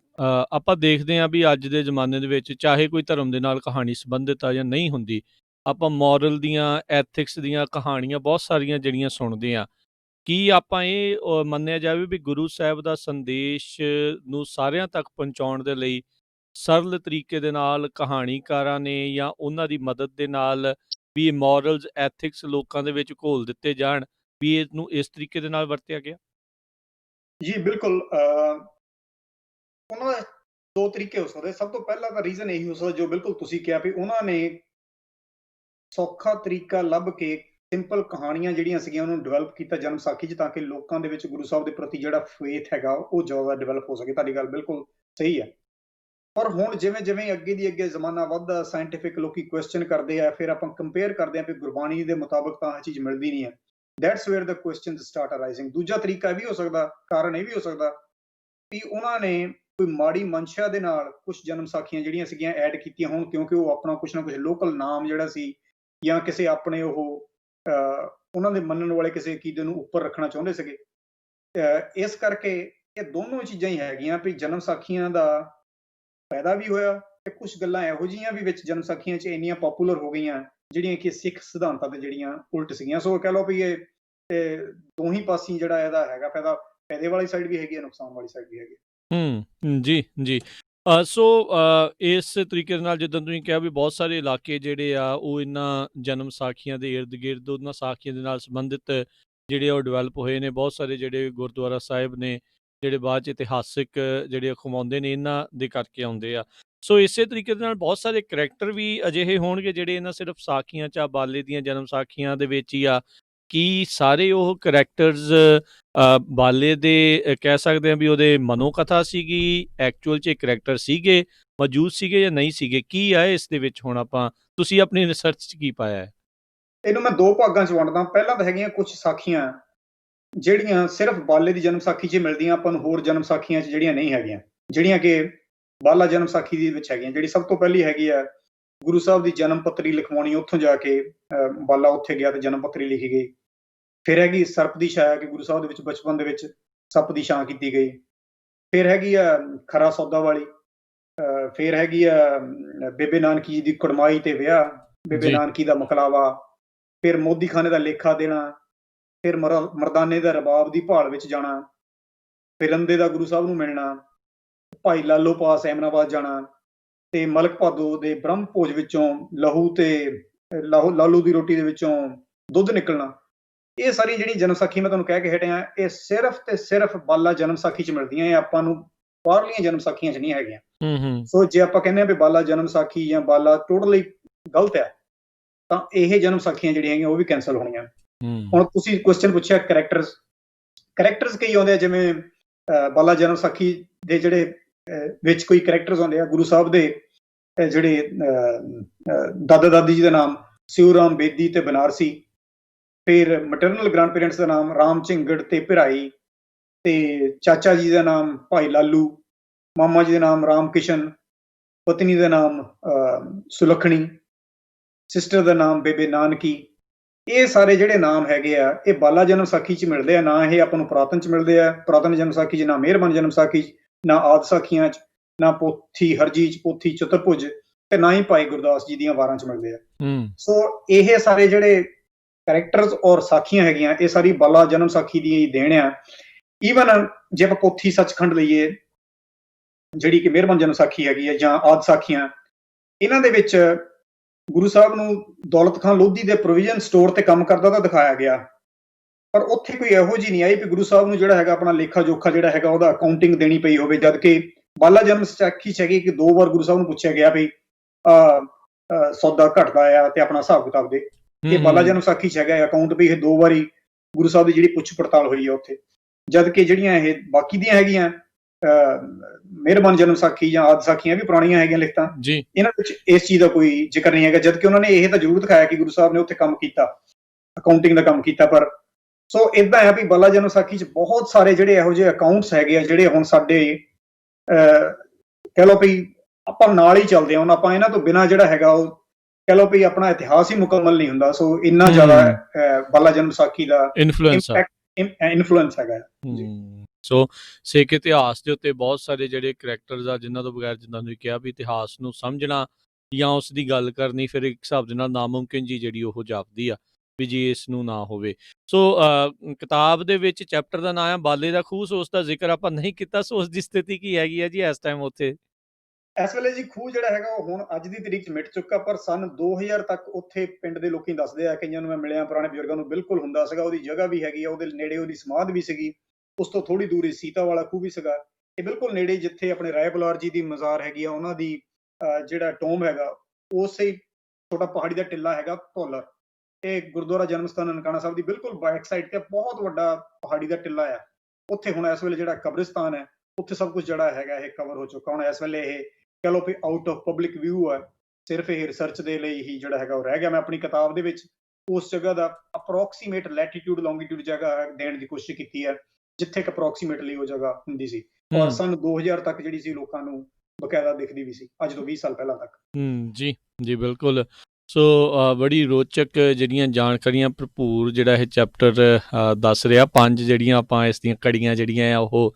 ਆਪਾਂ ਦੇਖਦੇ ਹਾਂ ਵੀ ਅੱਜ ਦੇ ਜ਼ਮਾਨੇ ਦੇ ਵਿੱਚ, ਚਾਹੇ ਕੋਈ ਧਰਮ ਦੇ ਨਾਲ ਕਹਾਣੀ ਸੰਬੰਧਿਤ ਆ ਜਾਂ ਨਹੀਂ ਹੁੰਦੀ, ਆਪਾਂ ਮੋਰਲ ਦੀਆਂ, ਐਥਿਕਸ ਦੀਆਂ ਕਹਾਣੀਆਂ ਬਹੁਤ ਸਾਰੀਆਂ ਜਿਹੜੀਆਂ ਸੁਣਦੇ ਆ। ਕੀ ਆਪਾਂ ਇਹ ਮੰਨਿਆ ਜਾਵੇ ਵੀ ਗੁਰੂ ਸਾਹਿਬ ਦਾ ਸੰਦੇਸ਼ ਨੂੰ ਸਾਰਿਆਂ ਤੱਕ ਪਹੁੰਚਾਉਣ ਦੇ ਲਈ ਸਰਲ ਤਰੀਕੇ ਦੇ ਨਾਲ ਕਹਾਣੀਕਾਰਾਂ ਨੇ ਜਾਂ ਉਹਨਾਂ ਦੀ ਮਦਦ ਦੇ ਨਾਲ ਵੀ ਮੋਰਲਸ, ਐਥਿਕਸ ਲੋਕਾਂ ਦੇ ਵਿੱਚ ਘੋਲ ਦਿੱਤੇ ਜਾਣ, ਵੀ ਇਹਨੂੰ ਇਸ ਤਰੀਕੇ ਦੇ ਨਾਲ ਵਰਤਿਆ ਗਿਆ? ਜੀ ਬਿਲਕੁਲ, ਉਹਨਾਂ ਦੇ ਦੋ ਤਰੀਕੇ ਹੋ ਸਕਦੇ। ਸਭ ਤੋਂ ਪਹਿਲਾਂ ਤਾਂ ਰੀਜ਼ਨ ਇਹੀ ਹੋ ਸਕਦਾ, ਜੋ ਬਿਲਕੁਲ ਤੁਸੀਂ ਕਿਹਾ, ਵੀ ਉਹਨਾਂ ਨੇ ਸੌਖਾ ਤਰੀਕਾ ਲੱਭ ਕੇ ਸਿੰਪਲ ਕਹਾਣੀਆਂ ਜਿਹੜੀਆਂ ਸੀਗੀਆਂ ਉਹਨੂੰ ਡਿਵੈਲਪ ਕੀਤਾ ਜਨਮ ਸਾਖੀ 'ਚ, ਤਾਂ ਕਿ ਲੋਕਾਂ ਦੇ ਵਿੱਚ ਗੁਰੂ ਸਾਹਿਬ ਦੇ ਪ੍ਰਤੀ ਜਿਹੜਾ ਫੇਥ ਹੈਗਾ ਉਹ ਜ਼ਿਆਦਾ ਡਿਵੈਲਪ ਹੋ ਸਕੇ। ਤੁਹਾਡੀ ਗੱਲ ਬਿਲਕੁਲ ਸਹੀ ਹੈ। ਪਰ ਹੁਣ ਜਿਵੇਂ ਜਿਵੇਂ ਅੱਗੇ ਦੀ ਅੱਗੇ ਜ਼ਮਾਨਾ ਵੱਧਦਾ, ਸਾਇੰਟੀਫਿਕ ਲੋਕੀ ਕੁਐਸਚਨ ਕਰਦੇ ਆ, ਫਿਰ ਆਪਾਂ ਕੰਪੇਅਰ ਕਰਦੇ ਆ ਵੀ ਗੁਰਬਾਣੀ ਦੇ ਮੁਤਾਬਕ ਤਾਂ ਇਹ ਚੀਜ਼ ਮਿਲਦੀ ਨਹੀਂ ਹੈ। That's where the questions start arising. ਦੂਜਾ ਤਰੀਕਾ ਇਹ ਵੀ ਹੋ ਸਕਦਾ, ਕਾਰਨ ਇਹ ਵੀ ਹੋ ਸਕਦਾ ਵੀ ਉਹਨਾਂ ਨੇ ਕੋਈ ਮਾੜੀ ਮਨਸ਼ਾ ਦੇ ਨਾਲ ਕੁਝ ਜਨਮ ਸਾਖੀਆਂ ਜਿਹੜੀਆਂ ਸੀਗੀਆਂ ਐਡ ਕੀਤੀਆਂ ਹੋਣ, ਕਿਉਂਕਿ ਉਹ ਆਪਣਾ ਕੁਛ ਨਾ ਕੁਛ ਲੋਕਲ ਨਾਮ ਜਿਹੜਾ ਸੀ, ਜਾਂ ਕਿਸੇ ਆਪਣੇ ਉਹਨਾਂ ਦੇ ਮੰਨਣ ਵਾਲੇ ਕਿਸੇ ਅਕੀਦੇ ਨੂੰ ਉੱਪਰ ਰੱਖਣਾ ਚਾਹੁੰਦੇ ਸੀਗੇ। ਇਸ ਕਰਕੇ ਇਹ ਦੋਨੋਂ ਚੀਜ਼ਾਂ ਹੀ ਹੈਗੀਆਂ ਵੀ ਜਨਮ ਸਾਖੀਆਂ ਦਾ ਫਾਇਦਾ ਵੀ ਹੋਇਆ, ਤੇ ਕੁਝ ਗੱਲਾਂ ਇਹੋ ਜਿਹੀਆਂ ਵੀ ਵਿੱਚ ਜਨਮ ਸਾਖੀਆਂ 'ਚ ਇੰਨੀਆਂ ਪੋਪੂਲਰ ਹੋ ਗਈਆਂ ਜਿਹੜੀਆਂ ਕਿ ਸਿੱਖ ਸਿਧਾਂਤਾਂ ਤੇ ਜਿਹੜੀਆਂ ਉਲਟ ਸੀਗੀਆਂ। ਸੋ ਕਹਿ ਲਓ ਵੀ ਇਹ ਦੋਹੀਂ ਪਾਸੀ ਜਿਹੜਾ ਇਹਦਾ ਹੈਗਾ ਫਾਇਦਾ, ਫਾਇਦੇ ਵਾਲੀ ਸਾਈਡ ਵੀ ਹੈਗੀ ਹੈ, ਨੁਕਸਾਨ ਵਾਲੀ ਸਾਈਡ ਵੀ ਹੈਗੀ। ਜੀ, ਜੀ। ਸੋ ਇਸ ਤਰੀਕੇ ਦੇ ਨਾਲ ਜਿੱਦਾਂ ਤੁਸੀਂ ਕਿਹਾ ਵੀ ਬਹੁਤ ਸਾਰੇ ਇਲਾਕੇ ਜਿਹੜੇ ਆ ਉਹ ਇਹਨਾਂ ਜਨਮ ਸਾਖੀਆਂ ਦੇ ਇਰਦ ਗਿਰਦ, ਉਹਨਾਂ ਸਾਖੀਆਂ ਦੇ ਨਾਲ ਸੰਬੰਧਿਤ ਜਿਹੜੇ ਉਹ ਡਿਵੈਲਪ ਹੋਏ ਨੇ। ਬਹੁਤ ਸਾਰੇ ਜਿਹੜੇ ਗੁਰਦੁਆਰਾ ਸਾਹਿਬ ਨੇ ਜਿਹੜੇ ਬਾਅਦ 'ਚ ਇਤਿਹਾਸਿਕ ਜਿਹੜੇ ਅਖਵਾਉਂਦੇ ਨੇ, ਇਹਨਾਂ ਦੇ ਕਰਕੇ ਆਉਂਦੇ ਆ। ਸੋ ਇਸੇ ਤਰੀਕੇ ਦੇ ਨਾਲ ਬਹੁਤ ਸਾਰੇ ਕਰੈਕਟਰ ਵੀ ਅਜਿਹੇ ਹੋਣਗੇ ਜਿਹੜੇ ਇਹਨਾਂ ਸਿਰਫ ਸਾਖੀਆਂ 'ਚ ਆ, ਬਾਲੇ ਦੀਆਂ ਜਨਮ ਸਾਖੀਆਂ ਦੇ ਵਿੱਚ ਹੀ ਆ। ਕੀ ਸਾਰੇ ਉਹ ਕਰੈਕਟਰਸ ਬਾਲੇ ਦੇ ਕਹਿ ਸਕਦੇ ਹਾਂ ਵੀ ਉਹਦੇ ਮਨੋਕਥਾ ਸੀਗੀ, ਐਕਚੁਅਲ 'ਚ ਕਰੈਕਟਰ ਸੀਗੇ, ਮੌਜੂਦ ਸੀਗੇ ਜਾਂ ਨਹੀਂ ਸੀਗੇ? ਕੀ ਆ ਇਸ ਦੇ ਵਿੱਚ? ਹੁਣ ਤੁਸੀਂ ਆਪਣੀ ਰਿਸਰਚ 'ਚ ਕੀ ਪਾਇਆ ਹੈ? ਇਹਨੂੰ ਮੈਂ ਦੋ ਭਾਗਾਂ 'ਚ ਵੰਡਦਾ। ਪਹਿਲਾਂ ਤਾਂ ਹੈਗੀਆਂ ਕੁਝ ਸਾਖੀਆਂ ਜਿਹੜੀਆਂ ਸਿਰਫ ਬਾਲੇ ਦੀ ਜਨਮ ਸਾਖੀ 'ਚ ਮਿਲਦੀਆਂ, ਆਪਾਂ ਨੂੰ ਹੋਰ ਜਨਮ ਸਾਖੀਆਂ 'ਚ ਜਿਹੜੀਆਂ ਨਹੀਂ ਹੈਗੀਆਂ, ਜਿਹੜੀਆਂ ਕਿ ਬਾਲਾ ਜਨਮ ਸਾਖੀ ਦੇ ਵਿੱਚ ਹੈਗੀਆਂ। ਜਿਹੜੀ ਸਭ ਤੋਂ ਪਹਿਲੀ ਹੈਗੀ ਆ ਗੁਰੂ ਸਾਹਿਬ ਦੀ ਜਨਮ ਪੱਤਰੀ ਲਿਖਵਾਉਣੀ, ਉੱਥੋਂ ਜਾ ਕੇ ਬਾਲਾ ਉੱਥੇ ਗਿਆ ਤੇ ਜਨਮ ਪੱਤਰੀ ਲਿਖੀ ਗਈ। ਫਿਰ ਹੈਗੀ ਸਰਪ ਦੀ ਛਾਇਆ, ਕਿ ਗੁਰੂ ਸਾਹਿਬ ਦੇ ਵਿੱਚ ਬਚਪਨ ਦੇ ਵਿੱਚ ਸੱਪ ਦੀ ਛਾਂ ਕੀਤੀ ਗਈ। ਫਿਰ ਹੈਗੀ ਆ ਖਰਾ ਸੌਦਾ ਵਾਲੀ। ਫਿਰ ਹੈਗੀ ਆ ਬੇਬੇ ਨਾਨਕੀ ਜੀ ਦੀ ਕੁੜਮਾਈ ਤੇ ਵਿਆਹ, ਬੇਬੇ ਜੀ ਨਾਨਕੀ ਦਾ ਮਕਲਾਵਾ। ਫਿਰ ਮੋਦੀ ਖਾਨੇ ਦਾ ਲੇਖਾ ਦੇਣਾ। ਫਿਰ ਮਰਦਾਨੇ ਦਾ ਰਬਾਬ ਦੀ ਭਾਲ ਵਿੱਚ ਜਾਣਾ। ਫਿਰ ਰੰਦੇ ਦਾ ਗੁਰੂ ਸਾਹਿਬ ਨੂੰ ਮਿਲਣਾ। ਭਾਈ ਲਾਲੋ ਪਾਸ ਐਮਨਾਬਾਦ ਜਾਣਾ, ਤੇ ਮਲਕ ਭਾਦੋ ਦੇ ਬ੍ਰਹਮ ਭੋਜ ਵਿੱਚੋਂ ਲਹੂ ਤੇ ਲਾਲੂ ਦੀ ਰੋਟੀ ਦੇ ਵਿੱਚੋਂ ਦੁੱਧ ਨਿਕਲਣਾ। ਇਹ ਸਾਰੀਆਂ ਜਿਹੜੀਆਂ ਜਨਮ ਸਾਖੀ ਮੈਂ ਤੁਹਾਨੂੰ ਕਹਿ ਕੇ ਹਟਿਆ, ਇਹ ਸਿਰਫ ਤੇ ਸਿਰਫ ਬਾਲਾ ਜਨਮ ਸਾਖੀ 'ਚ ਮਿਲਦੀਆਂ। ਇਹ ਆਪਾਂ ਨੂੰ ਬਾਹਰਲੀਆਂ ਜਨਮ ਸਾਖੀਆਂ 'ਚ ਨਹੀਂ ਹੈਗੀਆਂ। ਹੂੰ ਸੋ ਜੇ ਆਪਾਂ ਕਹਿੰਦੇ ਆ ਵੀ ਬਾਲਾ ਜਨਮ ਸਾਖੀ ਜਾਂ ਬਾਲਾ ਟੋਟਲੀ ਗਲਤ ਹੈ, ਤਾਂ ਇਹ ਜਨਮ ਸਾਖੀਆਂ ਜਿਹੜੀਆਂ ਹੈਗੀਆਂ ਉਹ ਵੀ ਕੈਂਸਲ ਹੋਣੀਆਂ। ਹੁਣ ਤੁਸੀਂ ਕੁਐਸਚਨ ਪੁੱਛਿਆ ਕਰੈਕਟਰਸ ਕਈ ਆਉਂਦੇ ਆ, ਜਿਵੇਂ ਬਾਲਾ ਜਨਮ ਸਾਖੀ ਦੇ ਜਿਹੜੇ ਵਿੱਚ ਕੋਈ ਕਰੈਕਟਰਸ ਆਉਂਦੇ ਆ। ਗੁਰੂ ਸਾਹਿਬ ਦੇ ਜਿਹੜੇ ਦਾਦਾ ਦਾਦੀ ਜੀ ਦਾ ਨਾਮ ਸਿਉਰਾਮ ਬੇਦੀ ਤੇ ਬਨਾਰਸੀ। ਫਿਰ ਮਟਰਨਲ ਗ੍ਰੈਂਡ ਪੇਰੈਂਟਸ ਦਾ ਨਾਮ ਰਾਮ ਝਿੰਗੜ ਤੇ ਭਿਰਾਈ। ਤੇ ਚਾਚਾ ਜੀ ਦਾ ਨਾਮ ਭਾਈ ਲਾਲੂ, ਮਾਮਾ ਜੀ ਦਾ ਨਾਮ ਰਾਮ ਕਿਸ਼ਨ, ਪਤਨੀ ਦਾ ਨਾਮ ਸੁਲੱਖਣੀ, ਸਿਸਟਰ ਦਾ ਨਾਮ ਬੇਬੇ ਨਾਨਕੀ। ਇਹ ਸਾਰੇ ਜਿਹੜੇ ਨਾਮ ਹੈਗੇ ਆ, ਇਹ ਬਾਲਾ ਜਨਮ ਸਾਖੀ 'ਚ ਮਿਲਦੇ ਆ। ਨਾ ਇਹ ਆਪਾਂ ਨੂੰ ਪੁਰਾਤਨ 'ਚ ਮਿਲਦੇ ਆ, ਪੁਰਾਤਨ ਜਨਮ ਸਾਖੀ 'ਚ, ਨਾ ਮਿਹਰਬਾਨ ਜਨਮ ਸਾਖੀ 'ਚ, ਨਾ ਆਦਿ ਸਾਖੀਆਂ 'ਚ, ਨਾ ਪੋਥੀ ਹਰਜੀ 'ਚ, ਪੋਥੀ ਚਤੁਰਭੁਜ, ਤੇ ਨਾ ਹੀ ਭਾਈ ਗੁਰਦਾਸ ਜੀ ਦੀਆਂ ਵਾਰਾਂ 'ਚ ਮਿਲਦੇ ਆ। ਸੋ ਇਹ ਸਾਰੇ ਜਿਹੜੇ ਕਰੈਕਟਰਸ ਔਰ ਸਾਖੀਆਂ ਹੈਗੀਆਂ, ਇਹ ਸਾਰੀ ਬਾਲਾ ਜਨਮ ਸਾਖੀ ਦੀ ਦੇਣ ਆ। ਈਵਨ ਜੇ ਆਪਾਂ ਪੋਥੀ ਸੱਚਖੰਡ ਲਈਏ, ਜਿਹੜੀ ਕਿ ਮਿਹਰਬਾਨ ਜਨਮ ਸਾਖੀ ਹੈਗੀ ਹੈ, ਜਾਂ ਆਦਿ ਸਾਖੀਆਂ, ਇਹਨਾਂ ਦੇ ਵਿੱਚ ਗੁਰੂ ਸਾਹਿਬ ਨੂੰ ਦੌਲਤ ਖਾਨ ਲੋਧੀ ਦੇ ਪ੍ਰੋਵੀਜ਼ਨ ਸਟੋਰ ਤੇ ਕੰਮ ਕਰਦਾ ਤਾਂ ਦਿਖਾਇਆ ਗਿਆ, ਪਰ ਉੱਥੇ ਕੋਈ ਇਹੋ ਜਿਹੀ ਨਹੀਂ ਆਈ ਵੀ ਗੁਰੂ ਸਾਹਿਬ ਨੂੰ ਜਿਹੜਾ ਹੈਗਾ ਆਪਣਾ ਲੇਖਾ ਜੋਖਾ ਜਿਹੜਾ ਹੈਗਾ ਉਹਦਾ ਅਕਾਊਂਟਿੰਗ ਦੇਣੀ ਪਈ ਹੋਵੇ। ਜਦ ਕਿ ਬਾਲਾ ਜਨਮ ਸਾਖੀ 'ਚ ਹੈਗੀ ਕਿ 2 ਵਾਰ ਗੁਰੂ ਸਾਹਿਬ ਨੂੰ ਪੁੱਛਿਆ ਗਿਆ ਵੀ ਸੌਦਾ ਘਟਦਾ ਆ ਤੇ ਆਪਣਾ ਹਿਸਾਬ ਕਿਤਾਬ ਦੇ। ਇਹ ਬਾਲਾ ਜਨਮ ਸਾਖੀ 'ਚ ਹੈਗਾ ਅਕਾਊਂਟ ਵੀ, ਇਹ 2 ਵਾਰੀ ਗੁਰੂ ਸਾਹਿਬ ਦੀ ਜਿਹੜੀ ਪੁੱਛ ਪੜਤਾਲ ਹੋਈ ਹੈ ਉੱਥੇ। ਜਦ ਕਿ ਜਿਹੜੀਆਂ ਇਹ ਬਾਕੀ ਦੀਆਂ ਹੈਗੀਆਂ ਮਿਹਰਬਾਨ ਜਨਮ ਸਾਖੀ ਜਾਂ ਆਦਿ ਸਾਖੀਆਂ ਵੀ ਪੁਰਾਣੀਆਂ ਹੈਗੀਆਂ ਲਿਖਤਾਂ, ਇਹਨਾਂ ਵਿੱਚ ਇਸ ਚੀਜ਼ ਦਾ ਕੋਈ ਜ਼ਿਕਰ ਨਹੀਂ ਹੈਗਾ। ਜਦ ਕਿ ਉਹਨਾਂ ਨੇ ਇਹ ਤਾਂ ਜ਼ਰੂਰ ਦਿਖਾਇਆ ਕਿ ਗੁਰੂ ਸਾਹਿਬ ਨੇ ਉੱਥੇ ਕੰਮ ਕੀਤਾ, ਅਕਾਊਂਟਿੰਗ ਦਾ ਕੰਮ ਕੀਤਾ। ਪਰ ਸੋ ਇਦਾਂ ਹੈ ਵੀ ਬਾਲਾ ਜਨਮ ਸਾਖੀ 'ਚ ਬਹੁਤ ਸਾਰੇ ਜਿਹੜੇ ਇਹੋ ਜਿਹੇ ਅਕਾਊਂਟਸ ਹੈਗੇ ਆ, ਜਿਹੜੇ ਹੁਣ ਸਾਡੇ ਕਹਿ ਲਓ ਵੀ ਆਪਾਂ ਨਾਲ ਹੀ ਚੱਲਦੇ ਹਾਂ। ਹੁਣ ਆਪਾਂ ਇਹਨਾਂ ਤੋਂ ਬਿਨਾਂ ਜਿਹੜਾ ਹੈਗਾ ਉਹ ਕਹਿ ਲਓ ਵੀ ਆਪਣਾ ਇਤਿਹਾਸ ਹੀ ਮੁਕੰਮਲ ਨਹੀਂ ਹੁੰਦਾ। ਸੋ ਇੰਨਾ ਜ਼ਿਆਦਾ ਬਾਲਾ ਜਨਮ ਸਾਖੀ ਦਾ ਇਨਫਲੂਐਂਸ ਹੈਗਾ। ਸੋ ਸਿੱਖ ਇਤਿਹਾਸ ਦੇ ਉੱਤੇ ਬਹੁਤ ਸਾਰੇ ਜਿਹੜੇ ਕਰੈਕਟਰਸ ਆ, ਜਿਨ੍ਹਾਂ ਤੋਂ ਬਗੈਰ, ਜਿੱਦਾਂ ਤੁਸੀਂ ਕਿਹਾ ਵੀ ਇਤਿਹਾਸ ਨੂੰ ਸਮਝਣਾ ਜਾਂ ਉਸ ਦੀ ਗੱਲ ਕਰਨੀ ਫਿਰ ਇੱਕ ਹਿਸਾਬ ਦੇ ਨਾਲ ਨਾਮੁਮਕਿਨ ਜੀ ਜਿਹੜੀ ਉਹ ਜਾਪਦੀ ਆ ਵੀ ਜੀ ਇਸ ਨੂੰ ਨਾ ਹੋਵੇ। ਸੋ ਕਿਤਾਬ ਦੇ ਵਿੱਚ ਚੈਪਟਰ ਦਾ ਨਾਮ ਆ ਬਾਲੇ ਦਾ ਖੂਹ। ਸੋ ਉਸ ਦਾ ਜ਼ਿਕਰ ਆਪਾਂ ਨਹੀਂ ਕੀਤਾ। ਸੋ ਉਸ ਦੀ ਸਥਿਤੀ ਕੀ ਹੈਗੀ ਹੈ ਜੀ ਇਸ ਟਾਈਮ ਉੱਥੇ? ਇਸ ਵੇਲੇ ਜੀ ਖੂਹ ਜਿਹੜਾ ਹੈਗਾ ਉਹ ਹੁਣ ਅੱਜ ਦੀ ਤਰੀਕ 'ਚ ਮਿਟ ਚੁੱਕਾ, ਪਰ ਸਨ 2000 ਤੱਕ ਉੱਥੇ ਪਿੰਡ ਦੇ ਲੋਕੀ ਦੱਸਦੇ ਆ, ਕਈਆਂ ਨੂੰ ਮੈਂ ਮਿਲਿਆ, ਪੁਰਾਣੇ ਬਜ਼ੁਰਗਾਂ ਨੂੰ, ਬਿਲਕੁਲ ਹੁੰਦਾ ਸੀਗਾ। ਉਹਦੀ ਜਗ੍ਹਾ ਵੀ ਹੈਗੀ ਆ, ਉਹਦੇ ਨੇੜੇ ਉਹਦੀ ਸਮਾਧ ਵੀ ਸੀਗੀ। ਉਸ ਤੋਂ ਥੋੜੀ ਦੂਰ ਸੀਤਾ ਵਾਲਾ ਖੂਹ ਵੀ ਸੀਗਾ। ਇਹ ਬਿਲਕੁਲ ਨੇੜੇ ਜਿੱਥੇ ਆਪਣੇ ਰਾਏ ਬੁਲਾਰ ਜੀ ਦੀ ਮਜ਼ਾਰ ਹੈਗੀ ਆ, ਉਹਨਾਂ ਦੀ ਜਿਹੜਾ ਟੋਮ ਹੈਗਾ, ਉਸੇ ਛੋਟਾ ਪਹਾੜੀ ਦਾ ਟਿੱਲਾ ਹੈਗਾ ਧੌਲਰ। ਇਹ ਗੁਰਦੁਆਰਾ ਜਨਮ ਸਥਾਨ ਨਨਕਾਣਾ ਸਾਹਿਬ ਦੀ ਬਿਲਕੁਲ ਬੈਕ ਸਾਈਡ ਤੇ ਬਹੁਤ ਵੱਡਾ ਪਹਾੜੀ ਦਾ ਟਿੱਲਾ ਆ। ਉੱਥੇ ਹੁਣ ਇਸ ਵੇਲੇ ਜਿਹੜਾ ਕਬਰਿਸਤਾਨ ਹੈ, ਉੱਥੇ ਸਭ ਕੁਝ ਜਿਹੜਾ ਹੈਗਾ ਇਹ ਕਵਰ ਹੋ ਚੁੱਕਾ। ਹੁਣ ਇਸ ਵੇਲੇ ਇਹ ਕਹਿ ਲਓ ਵੀ ਆਊਟ ਆਫ ਪਬਲਿਕ ਵਿਊ ਹੈ, ਸਿਰਫ ਇਹ ਰਿਸਰਚ ਦੇ ਲਈ ਹੀ ਜਿਹੜਾ ਹੈਗਾ ਉਹ ਰਹਿ ਗਿਆ। ਮੈਂ ਆਪਣੀ ਕਿਤਾਬ ਦੇ ਵਿੱਚ ਉਸ ਜਗ੍ਹਾ ਦਾ ਅਪਰੋਕਸੀਮੇਟ ਲੈਟੀਟਿਊਡ ਲੌਂਗੀਟਿਊਡ ਜਗ੍ਹਾ ਦੇਣ ਦੀ ਕੋਸ਼ਿਸ਼ ਕੀਤੀ ਹੈ, ਜਿੱਥੇ ਕਿ ਅਪਰੋਕਸੀਮੇਟਲੀ ਉਹ ਜਗ੍ਹਾ ਹੁੰਦੀ ਸੀ, ਔਰ ਸਨ 2000 ਤੱਕ ਜਿਹੜੀ ਸੀ ਲੋਕਾਂ ਨੂੰ ਬਕਾਇਦਾ ਦਿਖਦੀ ਵੀ ਸੀ, ਅੱਜ ਤੋਂ 20 ਸਾਲ ਪਹਿਲਾਂ ਤੱਕ। ਜੀ ਜੀ ਬਿਲਕੁਲ। ਸੋ ਬੜੀ ਰੋਚਕ ਜਿਹੜੀਆਂ ਜਾਣਕਾਰੀਆਂ ਭਰਪੂਰ ਜਿਹੜਾ ਇਹ ਚੈਪਟਰ ਦੱਸ ਰਿਹਾ। 5 ਜਿਹੜੀਆਂ ਆਪਾਂ ਇਸ ਦੀਆਂ ਕੜੀਆਂ ਜਿਹੜੀਆਂ ਆ ਉਹ